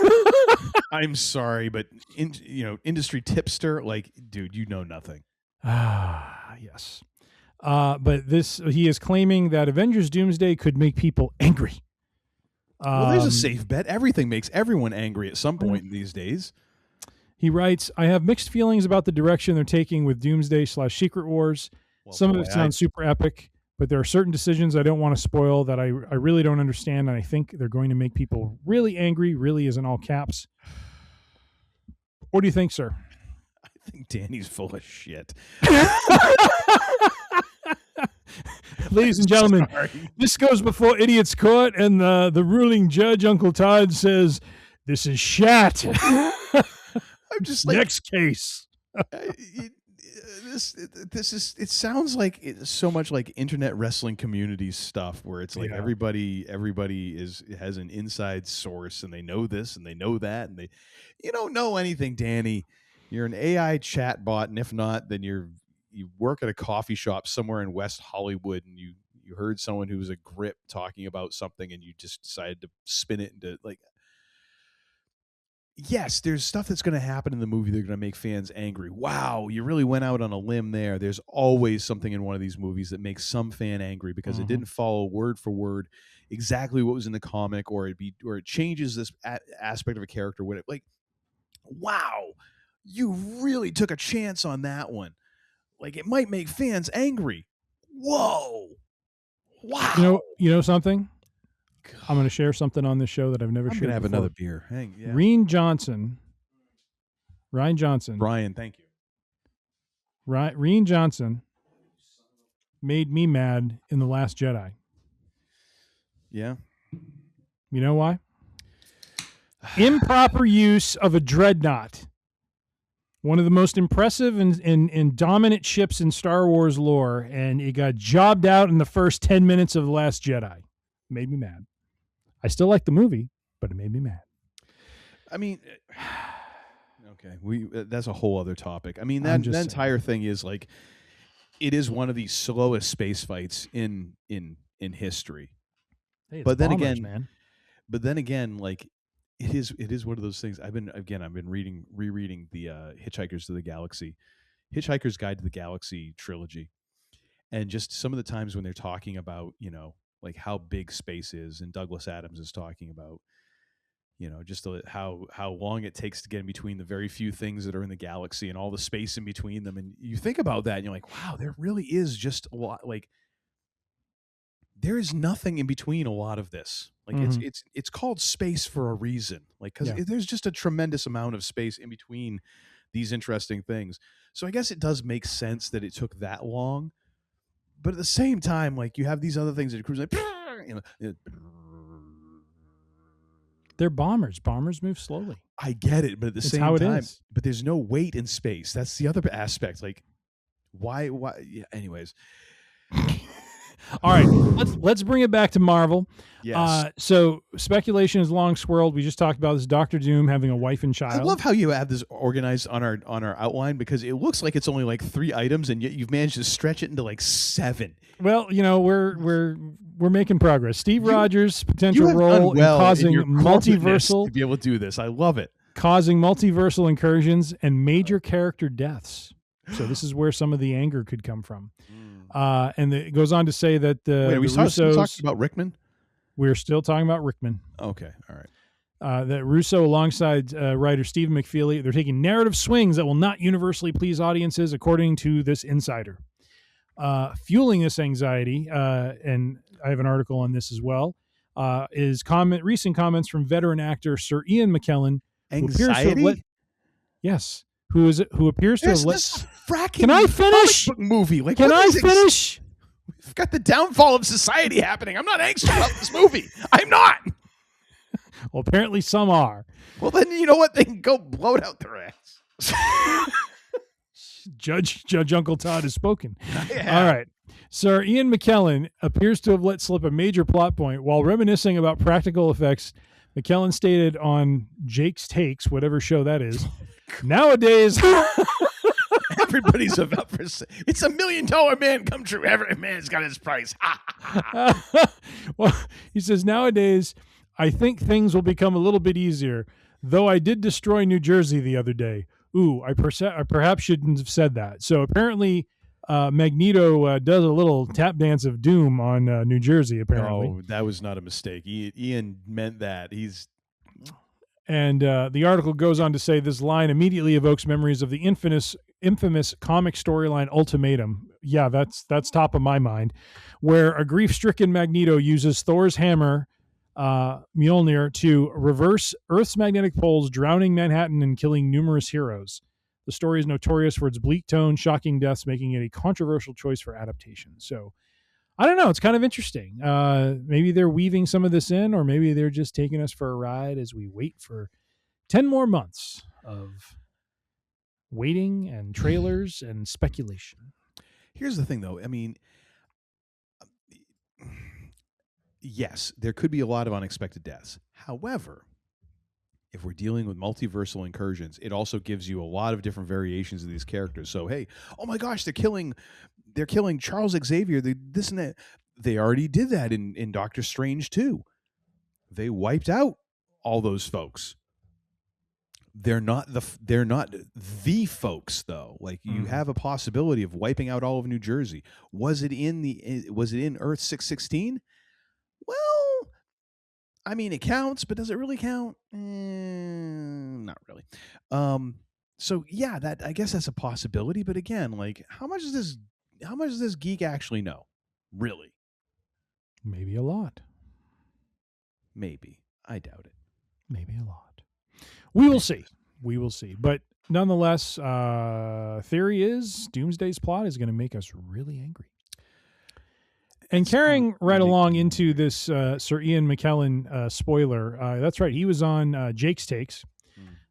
I'm sorry, but industry tipster, like, dude, you know nothing. Yes. But he is claiming that Avengers Doomsday could make people angry. Well, there's a safe bet. Everything makes everyone angry at some point these days. He writes, I have mixed feelings about the direction they're taking with Doomsday/Secret Wars. Well, some of it sounds super epic, but there are certain decisions I don't want to spoil that I really don't understand, and I think they're going to make people really angry. Really is in all caps. What do you think, sir? I think Danny's full of shit. Ladies and gentlemen, this goes before Idiot's Court, and the ruling judge, Uncle Todd, says, this is shat. I'm just like, next case. It sounds like it's so much like internet wrestling community stuff where it's like everybody has an inside source and they know this and they know that, and you don't know anything, Danny. You're an AI chat bot, and if not, then you work at a coffee shop somewhere in West Hollywood, and you heard someone who was a grip talking about something, and you just decided to spin it into, like, yes, there's stuff that's going to happen in the movie that's going to make fans angry. Wow, you really went out on a limb there. There's always something in one of these movies that makes some fan angry because it didn't follow word for word exactly what was in the comic, or it changes this aspect of a character. Like, wow, you really took a chance on that one. Like, it might make fans angry. Whoa. Wow. You know something? God. I'm going to share something on this show that I've never shared before. I'm going to have another beer. Ryan Johnson. Brian, thank you. Ryan Johnson made me mad in The Last Jedi. Yeah. You know why? Improper use of a dreadnought One of the most impressive and dominant ships in Star Wars lore, and it got jobbed out in the first 10 minutes of The Last Jedi. Made me mad. I still like the movie, but it made me mad. I mean, okay, that's a whole other topic. I mean, that entire thing is like, it is one of the slowest space fights in history. Hey, but then bombers, again, man. But then again, like it is one of those things. I've been rereading the Hitchhiker's Guide to the Galaxy trilogy, and just some of the times when they're talking about, like how big space is, and Douglas Adams is talking about, just how long it takes to get in between the very few things that are in the galaxy and all the space in between them. And you think about that and you're like, wow, there really is just a lot. Like, there is nothing in between a lot of this. Like, it's called space for a reason. Like, because there's just a tremendous amount of space in between these interesting things. So I guess it does make sense that it took that long. But at the same time, like, you have these other things that are cruising, like, they're bombers. Bombers move slowly. I get it, but at the same time, but there's no weight in space. That's the other aspect. Like, why? Yeah, anyways. All right, let's bring it back to Marvel. Yes. So speculation is long swirled. We just talked about this Doctor Doom having a wife and child. I love how you have this organized on our outline, because it looks like it's only like 3 items, and yet you've managed to stretch it into like 7. Well, we're making progress. Steve Rogers' potential role in causing multiversal to be able to do this. I love it. Causing multiversal incursions and major character deaths. So this is where some of the anger could come from. And it goes on to say that Wait, are we still talking about Rickman? We're still talking about Rickman. Okay, all right. That Russo, alongside writer Stephen McFeely, they're taking narrative swings that will not universally please audiences, according to this insider. Fueling this anxiety, and I have an article on this as well, is recent comments from veteran actor Sir Ian McKellen. Anxiety? Yes. Who appears to have let... Can I finish? Movie. Like, can I finish? We've got the downfall of society happening. I'm not anxious about this movie. I'm not. Well, apparently some are. Well, then you know what? They can go blow it out their ass. Judge Uncle Todd has spoken. Yeah. All right. Sir Ian McKellen appears to have let slip a major plot point while reminiscing about practical effects. McKellen stated on Jake's Takes, whatever show that is, nowadays... Everybody's about for it's $1 million man come true. Every man's got his price. Well, he says, nowadays, I think things will become a little bit easier, though I did destroy New Jersey the other day. Ooh, I perhaps shouldn't have said that. So apparently Magneto does a little tap dance of doom on New Jersey, apparently. Oh, that was not a mistake. Ian meant that. And the article goes on to say this line immediately evokes memories of the infamous comic storyline Ultimatum. Yeah, that's top of my mind, where a grief-stricken Magneto uses Thor's hammer, Mjolnir, to reverse Earth's magnetic poles, drowning Manhattan and killing numerous heroes. The story is notorious for its bleak tone, shocking deaths, making it a controversial choice for adaptation. So, I don't know. It's kind of interesting. Maybe they're weaving some of this in, or maybe they're just taking us for a ride as we wait for 10 more months of waiting and trailers and speculation. Here's the thing, though. I mean, yes, there could be a lot of unexpected deaths. However, if we're dealing with multiversal incursions, it also gives you a lot of different variations of these characters. So, hey, oh my gosh, they're killing Charles Xavier, this and that. They already did that in Doctor Strange too. They wiped out all those folks. They're not the folks though. Like, you have a possibility of wiping out all of New Jersey. Was it in Earth 616? Well, I mean, it counts, but does it really count? Not really. So yeah, I guess that's a possibility. But again, like, how much does this geek actually know? Really? Maybe a lot. Maybe. I doubt it. Maybe a lot. We will see. We will see. But nonetheless, theory is Doomsday's plot is going to make us really angry. And carrying right along into this Sir Ian McKellen spoiler, that's right. He was on Jake's Takes.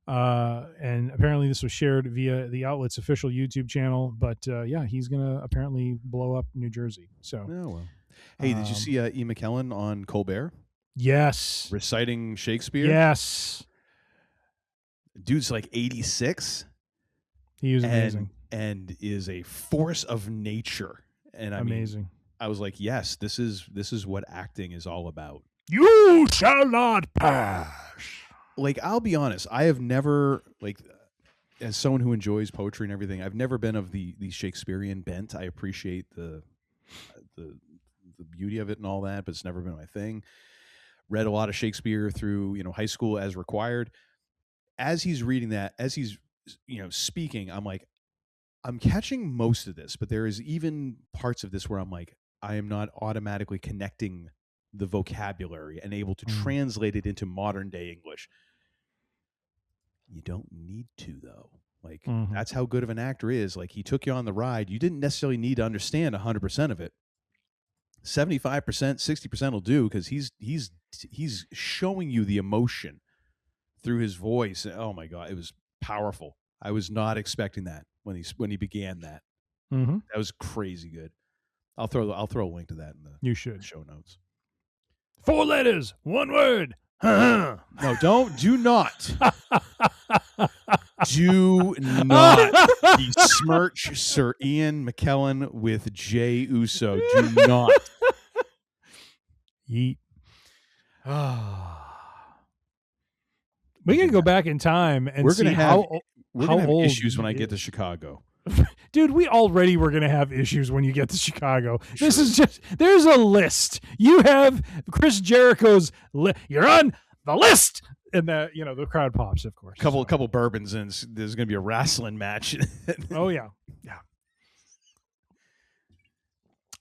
And apparently this was shared via the outlet's official YouTube channel. But yeah, he's gonna apparently blow up New Jersey. So, Oh well. Hey, did you see E. McKellen on Colbert yes, reciting Shakespeare? yes, Dude's like 86. he was amazing. And is a force of nature. And I mean, I was like, yes, this is what acting is all about. You shall not pass. Like, I'll be honest, I have never, like, as someone who enjoys poetry and everything, I've never been of the Shakespearean bent. I appreciate the beauty of it and all that, but it's never been my thing. Read a lot of Shakespeare through, high school as required. As he's reading that, as he's, speaking, I'm like, I'm catching most of this, but there is even parts of this where I'm like, I am not automatically connecting the vocabulary and able to translate it into modern day English. You don't need to, though. Like, that's how good of an actor is. Like, he took you on the ride. You didn't necessarily need to understand 100% of it. 75%, 60% will do, because he's showing you the emotion through his voice. Oh my God, it was powerful. I was not expecting that when he began that. That was crazy good. I'll throw a link to that in the show notes. 4 letters, 1 word. No, do not besmirch Sir Ian McKellen with Jay Uso. Do not. Yeet. We can go back in time and we're see gonna how have old issues when I get to Chicago. Dude, we already were going to have issues when you get to Chicago. Sure. This is just, there's a list. You have Chris Jericho's you're on the list. And the crowd pops, of course. Couple bourbons, and there's going to be a wrestling match. Oh, yeah. Yeah.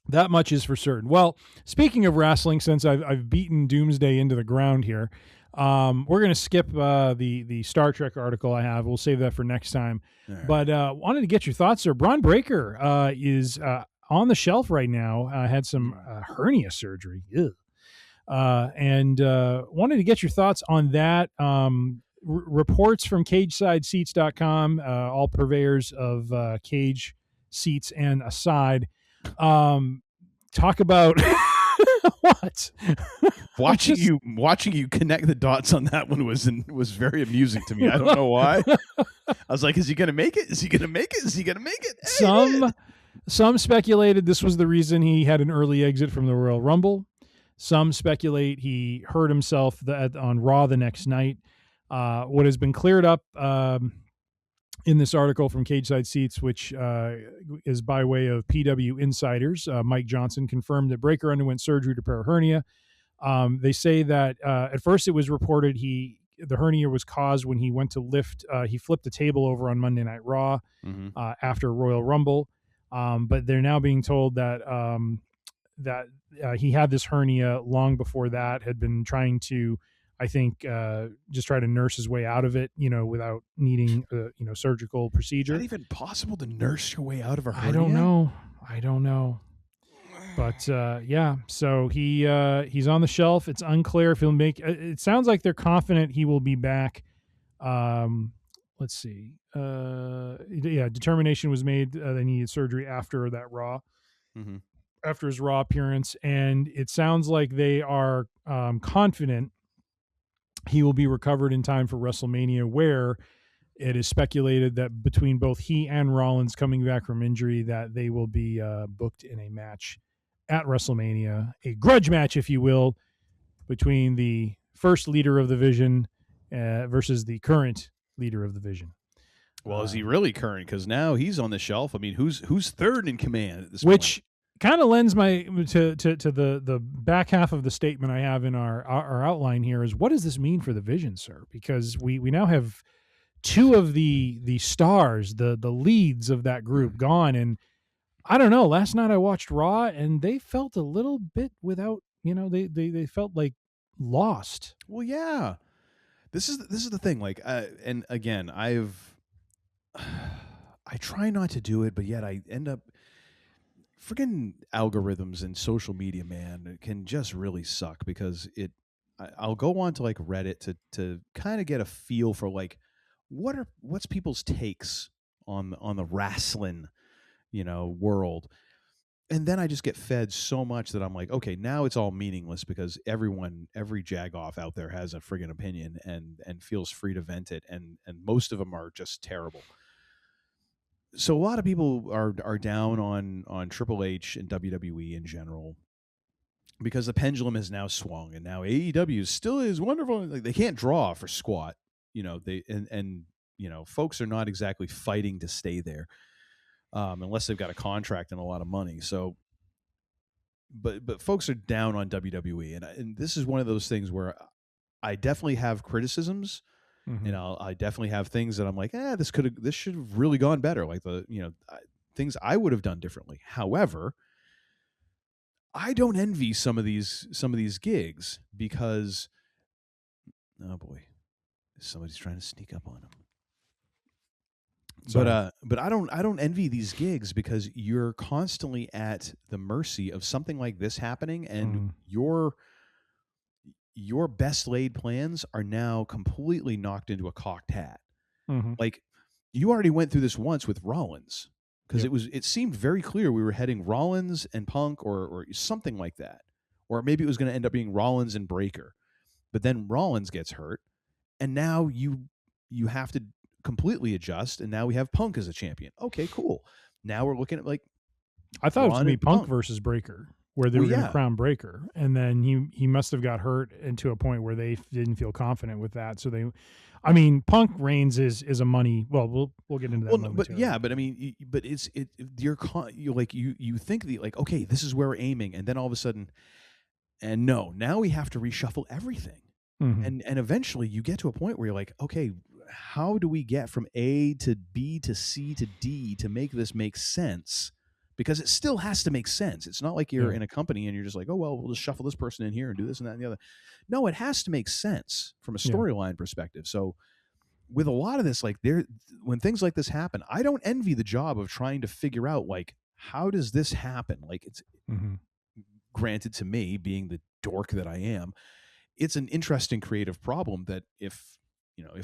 That much is for certain. Well, speaking of wrestling, since I've beaten Doomsday into the ground here, we're going to skip the Star Trek article I have. We'll save that for next time. Right. But wanted to get your thoughts, sir. Bron Breakker is on the shelf right now. Had some hernia surgery. And wanted to get your thoughts on that. Reports from CageSideSeats.com, all purveyors of cage seats and aside. Talk about what? Watching you connect the dots on that one was very amusing to me. I don't know why. I was like, is he gonna make it? Is he gonna make it? Is he gonna make it? Hey, some speculated this was the reason he had an early exit from the Royal Rumble. Some speculate he hurt himself on Raw the next night. What has been cleared up in this article from Cage Side Seats, which is by way of PW insiders, Mike Johnson confirmed that Breakker underwent surgery to repair a hernia. They say that at first it was reported the hernia was caused when he went to lift. He flipped a table over on Monday Night Raw after Royal Rumble. But they're now being told that he had this hernia long before that, had been trying to, I think, just try to nurse his way out of it, without needing a surgical procedure. Is that even possible to nurse your way out of a hernia? I don't know. But yeah, so he's on the shelf. It's unclear if he'll make. It sounds like they're confident he will be back. Let's see. Yeah, determination was made. They needed surgery after that Raw, after his Raw appearance, and it sounds like they are confident he will be recovered in time for WrestleMania, where it is speculated that between both he and Rollins coming back from injury, that they will be booked in a match at WrestleMania, a grudge match, if you will, between the first leader of the Vision versus the current leader of the Vision. Well, is he really current? Because now he's on the shelf. I mean, who's third in command at this which point? Kind of lends my to the back half of the statement I have in our outline here is, what does this mean for the Vision, sir? Because we now have two of the stars, the leads of that group gone, and I don't know. Last night I watched Raw, and they felt a little bit without, they felt like lost. Well, yeah. This is the thing. Like, and again, I try not to do it, but yet I end up. Friggin' algorithms and social media, man, it can just really suck, because I'll go on to like Reddit to kind of get a feel for like what's people's takes on the wrestling, world. And then I just get fed so much that I'm like, okay, now it's all meaningless because every jagoff out there has a friggin' opinion and feels free to vent it, and most of them are just terrible. So a lot of people are down on Triple H and WWE in general because the pendulum has now swung, and now AEW still is wonderful. Like, they can't draw for squat, they and folks are not exactly fighting to stay there. Unless they've got a contract and a lot of money. So, but folks are down on WWE, and this is one of those things where I definitely have criticisms. Mm-hmm. I definitely have things that I'm like, this should have really gone better. Like things I would have done differently. However, I don't envy some of these gigs because, oh boy, somebody's trying to sneak up on them. Sorry. But I don't envy these gigs because you're constantly at the mercy of something like this happening, and your best laid plans are now completely knocked into a cocked hat. Mm-hmm. Like, you already went through this once with Rollins because it seemed very clear we were heading Rollins and Punk or something like that, or maybe it was going to end up being Rollins and Breakker, but then Rollins gets hurt, and now you have to completely adjust, and now we have Punk as a champion. Okay, cool. Now we're looking at like, I thought it was Braun going to be and Punk Punk. versus Breakker, where they were going to crown Breakker, and then he must have got hurt into a point where they didn't feel confident with that. So Punk Reigns is a money. Well, we'll get into that. Momentarily. But you think okay, this is where we're aiming, and then all of a sudden, and no, now we have to reshuffle everything. Mm-hmm. And eventually you get to a point where you're like, okay, how do we get from A to B to C to D to make this make sense? Because it still has to make sense. It's not like you're in a company and you're just like, oh, well, we'll just shuffle this person in here and do this and that and the other. No, it has to make sense from a storyline perspective. So with a lot of this, like, when things like this happen, I don't envy the job of trying to figure out, like, how does this happen? Like, it's granted, to me, being the dork that I am, it's an interesting creative problem that if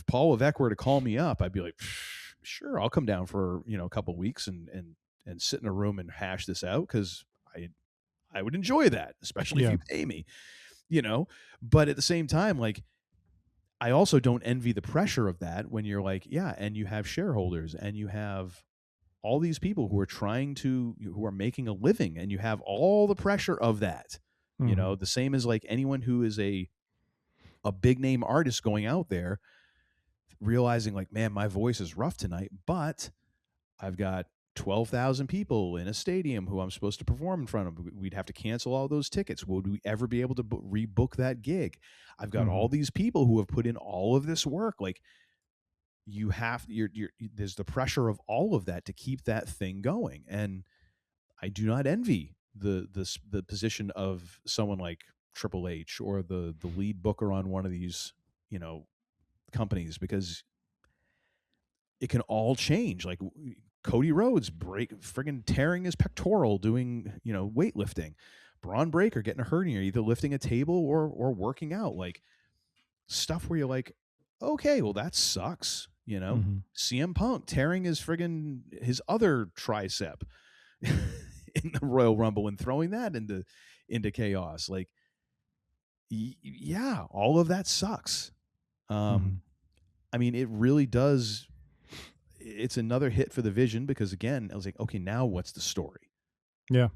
Paul Levesque were to call me up, I'd be like, sure, I'll come down for, a couple of weeks and sit in a room and hash this out, because I would enjoy that, especially if you pay me, But at the same time, like, I also don't envy the pressure of that when you're like, and you have shareholders and you have all these people who are making a living, and you have all the pressure of that. The same as like anyone who is a big name artist going out there realizing, like, man, my voice is rough tonight, but I've got 12,000 people in a stadium who I'm supposed to perform in front of. We'd have to cancel all those tickets. Would we ever be able to rebook that gig? I've got all these people who have put in all of this work. Like, there's the pressure of all of that to keep that thing going. And I do not envy the position of someone like Triple H or the lead booker on one of these, companies, because it can all change. Like, Cody Rhodes friggin' tearing his pectoral doing, weightlifting. Bron Breakker getting a hernia, either lifting a table or working out. Like, stuff where you're like, okay, well, that sucks. CM Punk tearing his other tricep in the Royal Rumble and throwing that into chaos. Like, all of that sucks. I mean, it really does. It's another hit for the vision, because, again, I was like, okay, now what's the story? Yeah.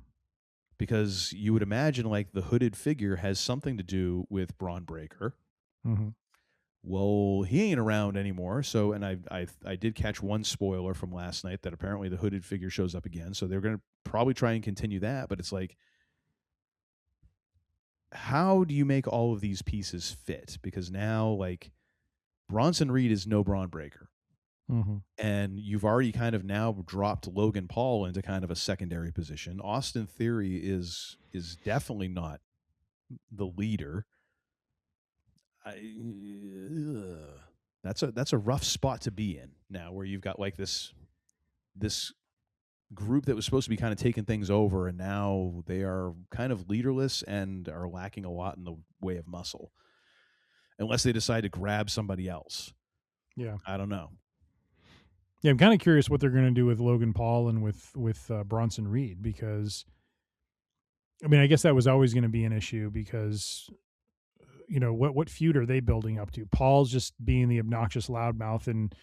Because you would imagine, like, the hooded figure has something to do with Bron Breakker. Well, he ain't around anymore. So, and I did catch one spoiler from last night that apparently the hooded figure shows up again. So they're going to probably try and continue that. But it's like, how do you make all of these pieces fit? Because now, like, Bronson Reed is no Bron Breakker. And you've already kind of now dropped Logan Paul into kind of a secondary position. Austin Theory is definitely not the leader. That's a rough spot to be in now, where you've got like this group that was supposed to be kind of taking things over, and now they are kind of leaderless and are lacking a lot in the way of muscle, unless they decide to grab somebody else. Yeah. I don't know. Yeah, I'm kind of curious what they're going to do with Logan Paul and with Bronson Reed, because, I mean, I guess that was always going to be an issue because, you know, what feud are they building up to? Paul's just being the obnoxious loudmouth, and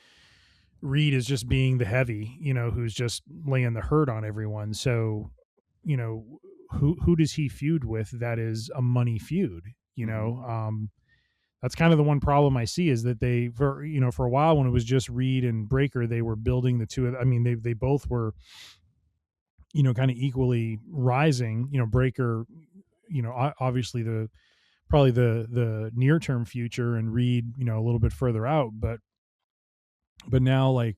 Reed is just being the heavy, you know, who's just laying the hurt on everyone. So, you know, who does he feud with that is a money feud? You know, that's kind of the one problem I see, is that they, for a while when it was just Reed and Breakker, they were building the two. I mean, they both were, you know, kind of equally rising. You know, Breakker, you know, obviously probably the near term future, and Reed, you know, a little bit further out. But now, like,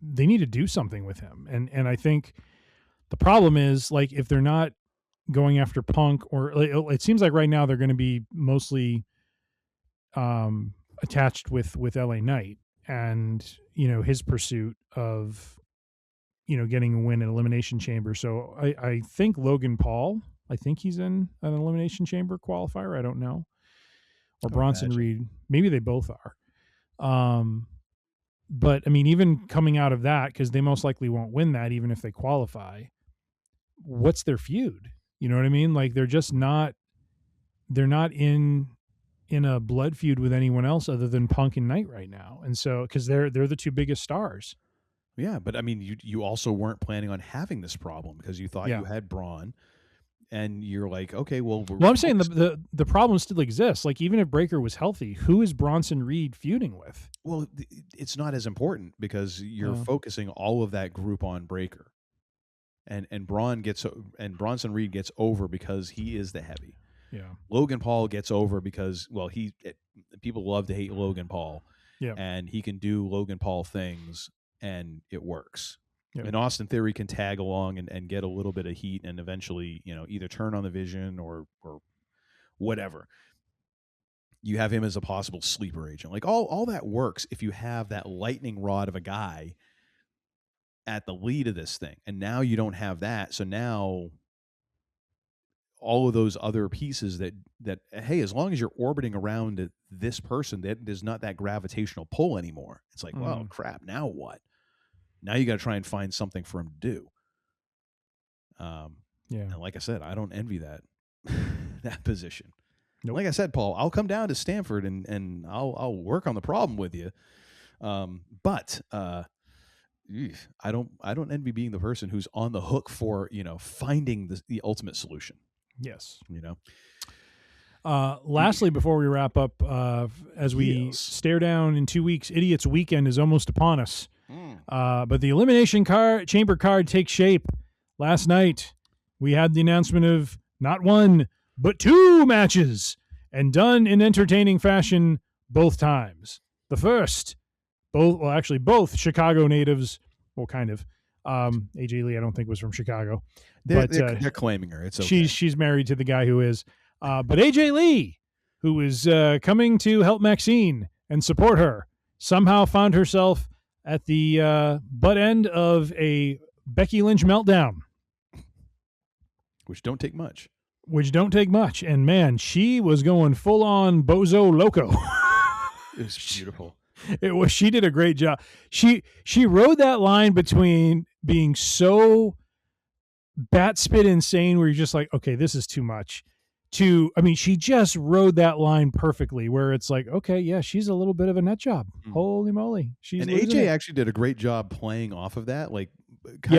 they need to do something with him, and I think the problem is, like, if they're not going after Punk, or it seems like right now they're going to be mostly attached with LA Knight and, you know, his pursuit of, you know, getting a win at Elimination Chamber. So I think Logan Paul, I think he's in an Elimination Chamber qualifier. I don't know. Or Bronson Reed. Maybe they both are. But I mean, even coming out of that, because they most likely won't win that, even if they qualify, what's their feud? You know what I mean? Like, they're not in a blood feud with anyone else other than Punk and Knight right now. And so, because they're the two biggest stars. Yeah, but I mean, you also weren't planning on having this problem because you thought you had Braun, and you're like, okay, well, I'm saying the problem still exists. Like, even if Breakker was healthy, who is Bronson Reed feuding with? Well, it's not as important because you're focusing all of that group on Breakker, and Bronson Reed gets over because he is the heavy. Yeah. Logan Paul gets over because, well, people love to hate Logan Paul. Yeah. And he can do Logan Paul things and it works. Yep. And Austin Theory can tag along and get a little bit of heat and eventually, you know, either turn on the Vision or whatever. You have him as a possible sleeper agent. Like, all that works if you have that lightning rod of a guy at the lead of this thing. And now you don't have that. So now all of those other pieces that hey, as long as you're orbiting around this person, that there's not that gravitational pull anymore. It's like, well, crap, now what? Now you got to try and find something for him to do. And like I said, I don't envy that that position. Nope. Like I said, Paul, I'll come down to Stanford and I'll work on the problem with you. But I don't envy being the person who's on the hook for, you know, finding the ultimate solution. Yes. You know. Lastly, before we wrap up, as we stare down in 2 weeks, Idiots Weekend is almost upon us. But the Elimination Chamber card takes shape. Last night, we had the announcement of not one, but 2 matches, and done in entertaining fashion both times. The first, both Chicago natives, well, kind of. AJ Lee, I don't think, was from Chicago. They're claiming her. It's okay. She's married to the guy who is. But AJ Lee, who is coming to help Maxine and support her, somehow found herself at the butt end of a Becky Lynch meltdown. Which don't take much. And man, she was going full on bozo loco. It was beautiful. She did a great job. She rode that line between being so bat spit insane where you're just like, okay, this is too much, to, I mean, she just rode that line perfectly where it's like, okay, yeah, she's a little bit of a nut job. Holy moly. And AJ actually did a great job playing off of that. Like,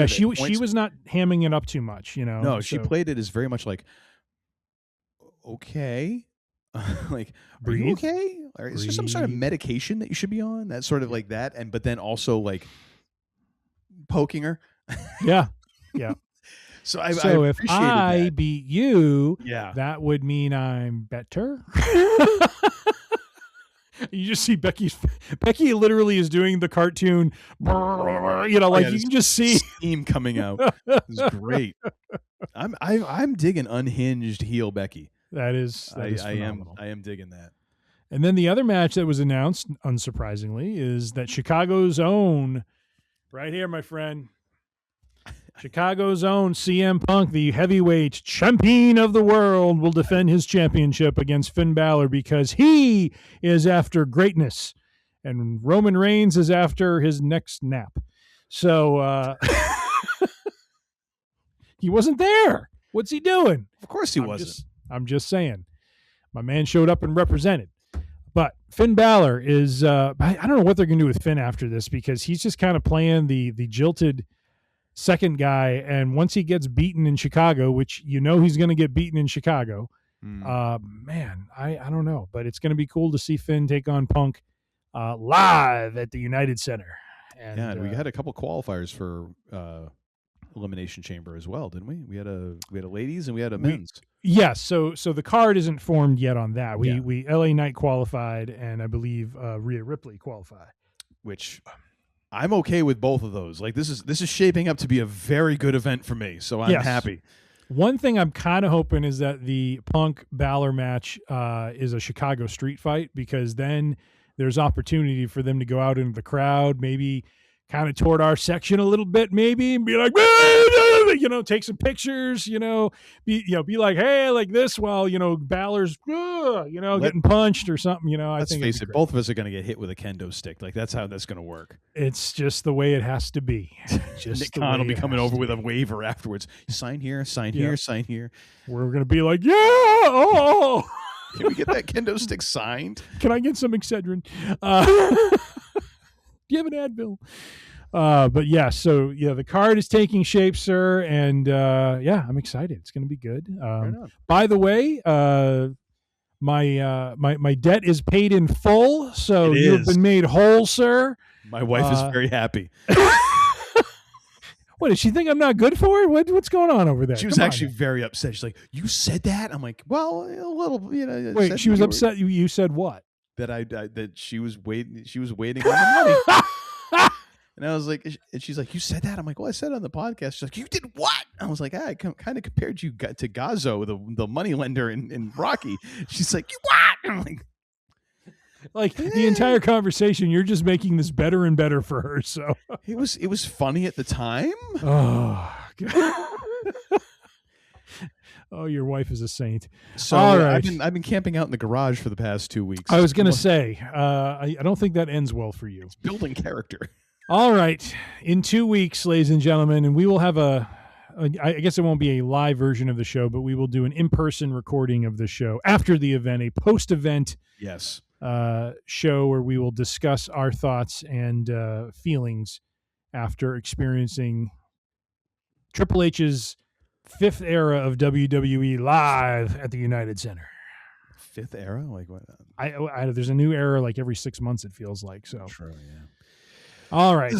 she was not hamming it up too much, you know? No, she played it as very much like, okay. Like, are you okay? Or is there some sort of medication that you should be on? That sort of like that. But then also like poking her. Yeah. So if I that. beat you, yeah, that would mean I'm better. You just see Becky literally is doing the cartoon, you know, like you can just see steam coming out. It's great. I'm digging unhinged heel Becky. That is phenomenal. I am digging that. And then the other match that was announced, unsurprisingly, is that Chicago's own, right here, my friend, Chicago's own CM Punk, the heavyweight champion of the world, will defend his championship against Finn Balor because he is after greatness. and Roman Reigns is after his next nap. So he wasn't there. What's he doing? Of course he wasn't. I'm just saying. My man showed up and represented. But Finn Balor is, I don't know what they're going to do with Finn after this, because he's just kind of playing the jilted second guy. And once he gets beaten in Chicago, which he's going to get beaten in Chicago, man, I don't know. But it's going to be cool to see Finn take on Punk live at the United Center. And we had a couple qualifiers for Elimination Chamber as well, didn't we? We had a ladies and we had a men's. Yes, so the card isn't formed yet on that. We LA Knight qualified, and I believe Rhea Ripley qualified. Which I'm okay with both of those. Like this is shaping up to be a very good event for me, so I'm happy. One thing I'm kind of hoping is that the Punk Balor match is a Chicago street fight, because then there's opportunity for them to go out into the crowd, maybe kind of toward our section a little bit, maybe, and be like, take some pictures, be like, hey, like this, while, Balor's, getting punched or something, Let's face it, both of us are going to get hit with a kendo stick. Like, that's how that's going to work. It's just the way it has to be. Nick Khan will be coming over with a waiver afterwards. Sign here, sign here, sign here. We're going to be like, oh. Can we get that kendo stick signed? Can I get some Excedrin? Do you have an Advil? But yeah, so the card is taking shape, sir, and I'm excited. It's going to be good. By the way, my debt is paid in full, so you've been made whole, sir. My wife is very happy. What, does she think I'm not good for it? What's going on over there? She was actually very upset. She's like, "You said that?" I'm like, "Well, a little, Wait, she was upset. You said what? That she was waiting. She was waiting on the money. And I was like, and she's like, "You said that?" I'm like, "Well, I said it on the podcast." She's like, "You did what?" I was like, I kind of compared you to Gazzo, the money lender in Rocky. She's like, "You what?" I'm like the entire conversation, you're just making this better and better for her. So it was funny at the time. Oh, God. Oh, your wife is a saint. So all right. I've been camping out in the garage for the past 2 weeks. I was going to say, I don't think that ends well for you. It's building character. All right. In 2 weeks, ladies and gentlemen, and we will have I guess it won't be a live version of the show, but we will do an in-person recording of the show after the event, a post-event show where we will discuss our thoughts and feelings after experiencing Triple H's fifth era of WWE live at the United Center. Fifth era? Like what? There's a new era like every 6 months, it feels like. So true, yeah. All right.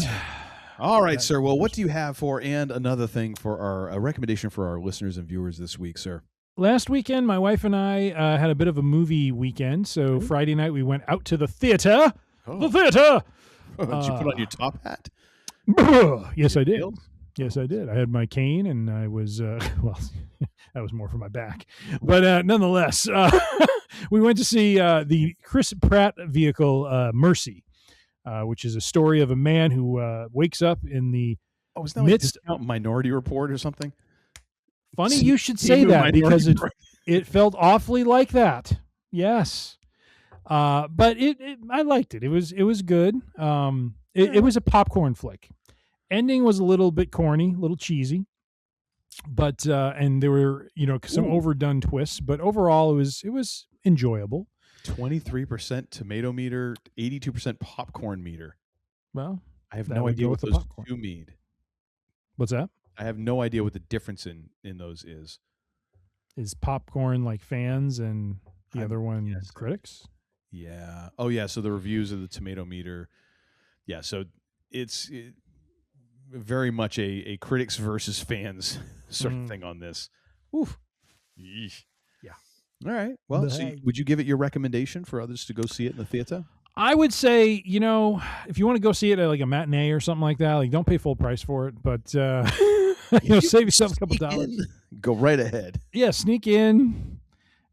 All right, sir. Well, what do you have for, and another thing for a recommendation for our listeners and viewers this week, sir? Last weekend, my wife and I had a bit of a movie weekend. So Friday night, we went out to the theater. The theater! Did you put on your top hat? Yes, I did. Yes, I did. I had my cane, and I was, well, that was more for my back. But nonetheless, we went to see the Chris Pratt vehicle, Mercy, which is a story of a man who wakes up in the midst of Minority Report or something. Funny you should say that, because it felt awfully like that. Yes. But I liked it. It was good. It was a popcorn flick. Ending was a little bit corny, a little cheesy, but and there were some overdone twists, but overall it was enjoyable. 23% tomato meter, 82% popcorn meter. Well, I have no idea what those two mean. What's that? I have no idea what the difference in those is. Is popcorn like fans and the other one critics? Yeah. Oh, yeah. So the reviews of the tomato meter. Yeah. So it's very much a critics versus fans sort of thing on this. Oof. Yeesh. Yeah. All right. Well, so would you give it your recommendation for others to go see it in the theater? I would say, if you want to go see it at like a matinee or something like that, like don't pay full price for it, but save yourself a couple dollars. Go right ahead. Yeah, sneak in.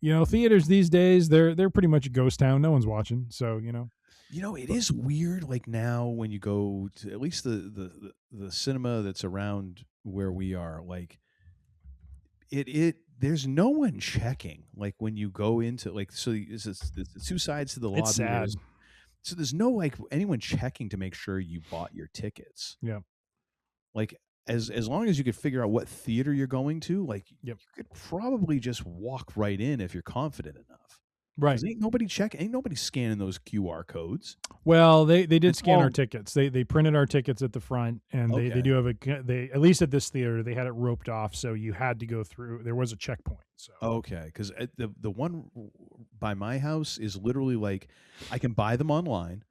Theaters these days, they're pretty much a ghost town. No one's watching, so it is weird. Like now, when you go to at least the cinema that's around where we are, like there's no one checking. Like when you go into so it's the two sides to the lobby. It's sad. So there's no like anyone checking to make sure you bought your tickets. Yeah. Like as long as you could figure out what theater you're going to, like Yep. you could probably just walk right in if you're confident enough. Right. 'Cause ain't nobody scanning those QR codes. Well, they did It's scan our all- tickets. They printed our tickets at the front, and they Okay. do have they at least at this theater they had it roped off, so you had to go through. There was a checkpoint. So Okay, because the one by my house is literally like I can buy them online,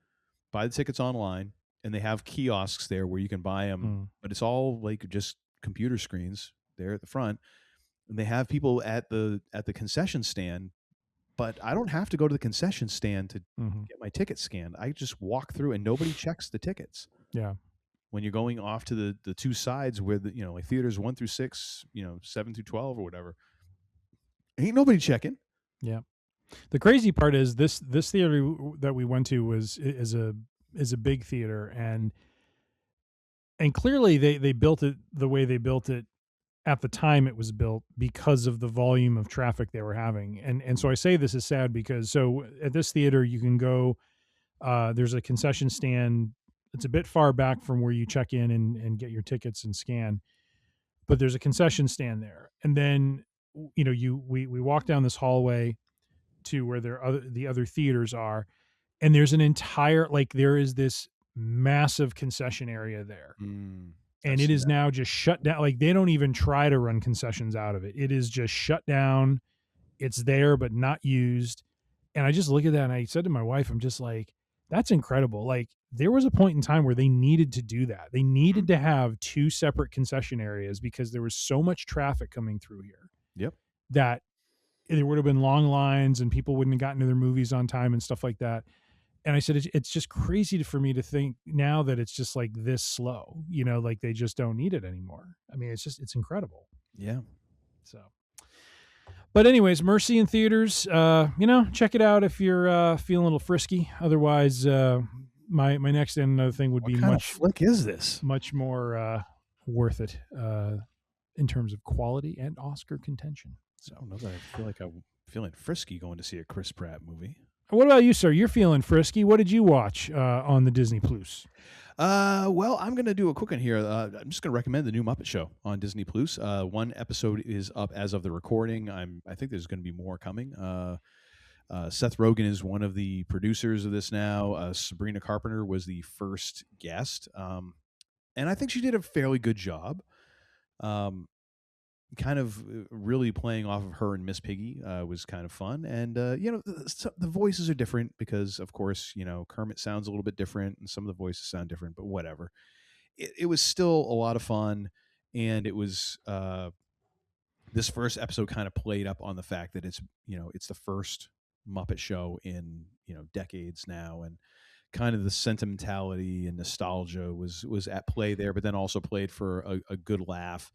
buy the tickets online, and they have kiosks there where you can buy them, but it's all like just computer screens there at the front, and they have people at the concession stand. But I don't have to go to the concession stand to get my ticket scanned. I just walk through, and nobody checks the tickets. yeah. When you're going off to the two sides where the like theaters 1 through 6, 7 through 12 or whatever, ain't nobody checking. Yeah. The crazy part is this theater that we went to is a big theater, and clearly they built it the way they built it at the time it was built because of the volume of traffic they were having. And so I say this is sad because so at this theater you can go there's a concession stand. It's a bit far back from where you check in and get your tickets and scan, but there's a concession stand there. And then we walk down this hallway to where the other theaters are, and there's an entire there is this massive concession area there. And it is now just shut down. Like they don't even try to run concessions out of it. It is just shut down. It's there, but not used. And I just look at that and I said to my wife, I'm just like, that's incredible. Like there was a point in time where they needed to do that. They needed to have two separate concession areas because there was so much traffic coming through here. Yep. That there would have been long lines and people wouldn't have gotten to their movies on time and stuff like that. And I said, it's just crazy for me to think now that it's just like this slow, like they just don't need it anymore. I mean, it's incredible. Yeah. So, but anyways, Mercy in theaters, check it out if you're feeling a little frisky. Otherwise, my next and another thing would What be kind of flick is this? much more worth it in terms of quality and Oscar contention. So I don't know that I feel like I'm feeling frisky going to see a Chris Pratt movie. What about you, sir? You're feeling frisky. What did you watch on the Disney Plus? Well, I'm going to do a quick one here. I'm just going to recommend the new Muppet Show on Disney Plus. One episode is up as of the recording. I think there's going to be more coming. Seth Rogen is one of the producers of this now. Sabrina Carpenter was the first guest. And I think she did a fairly good job. Kind of really playing off of her and Miss Piggy was kind of fun. And, the voices are different because, of course, Kermit sounds a little bit different and some of the voices sound different, but whatever. It was still a lot of fun. And it was this first episode kind of played up on the fact that it's the first Muppet Show in, decades now. And kind of the sentimentality and nostalgia was at play there, but then also played for a good laugh.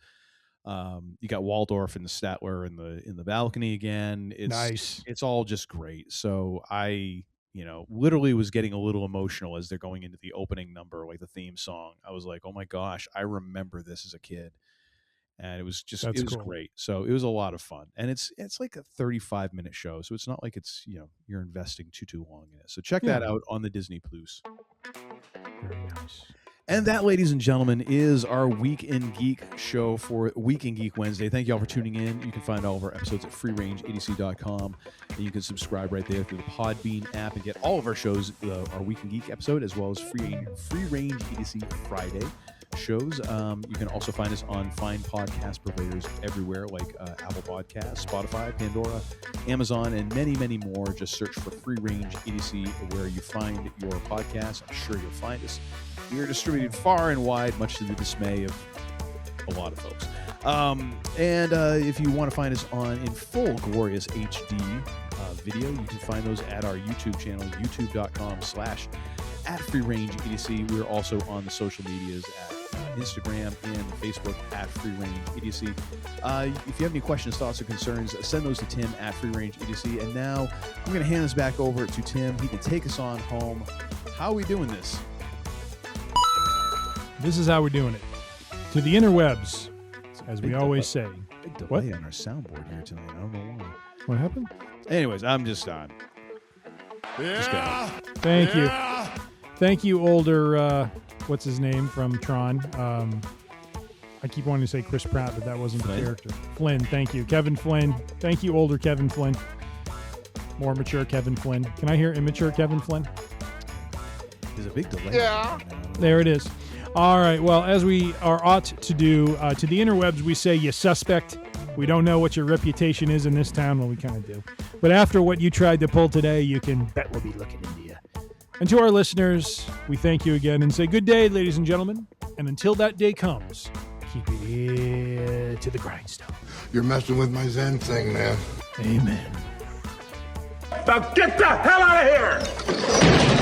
You got Waldorf and the Statler in the balcony again. It's Nice. It's all just great. So I, literally was getting a little emotional as they're going into the opening number, like the theme song. I was like, oh my gosh, I remember this as a kid. And it was just, That's it was cool. great. So it was a lot of fun. And it's like a 35-minute show. So it's not like it's, you're investing too long in it. So check that out on the Disney Plus. Very nice. And that, ladies and gentlemen, is our Week in Geek show for Week in Geek Wednesday. Thank you all for tuning in. You can find all of our episodes at freerangeedc.com. And you can subscribe right there through the Podbean app and get all of our shows, our Week in Geek episode, as well as Free Range EDC Friday shows. You can also find us on fine podcast providers everywhere, like Apple Podcasts, Spotify, Pandora, Amazon, and many, many more. Just search for Free Range EDC where you find your podcast. I'm sure you'll find us. We are distributed far and wide, much to the dismay of a lot of folks. And if you want to find us in full glorious HD video, you can find those at our YouTube channel, youtube.com/@freerangeedc. We're also on the social medias at Instagram and Facebook at freerangeedc. If you have any questions, thoughts, or concerns, send those to Tim at freerangeedc. And now I'm going to hand this back over to Tim. He can take us on home. How are we doing this? This is how we're doing it. To the interwebs, as we always say. Big delay on our soundboard here tonight. I don't know why. What happened? Anyways, I'm just on. Thank you. Thank you, older, what's his name from Tron? I keep wanting to say Chris Pratt, but that wasn't the character. Flynn, thank you. Kevin Flynn. Thank you, older Kevin Flynn. More mature Kevin Flynn. Can I hear immature Kevin Flynn? There's a big delay. Yeah. There it is. All right. Well, as we are ought to do, to the interwebs, we say you suspect. We don't know what your reputation is in this town. Well, we kind of do. But after what you tried to pull today, you can bet we'll be looking into you. And to our listeners, we thank you again and say good day, ladies and gentlemen. And until that day comes, keep it here to the grindstone. You're messing with my Zen thing, man. Amen. Now get the hell out of here!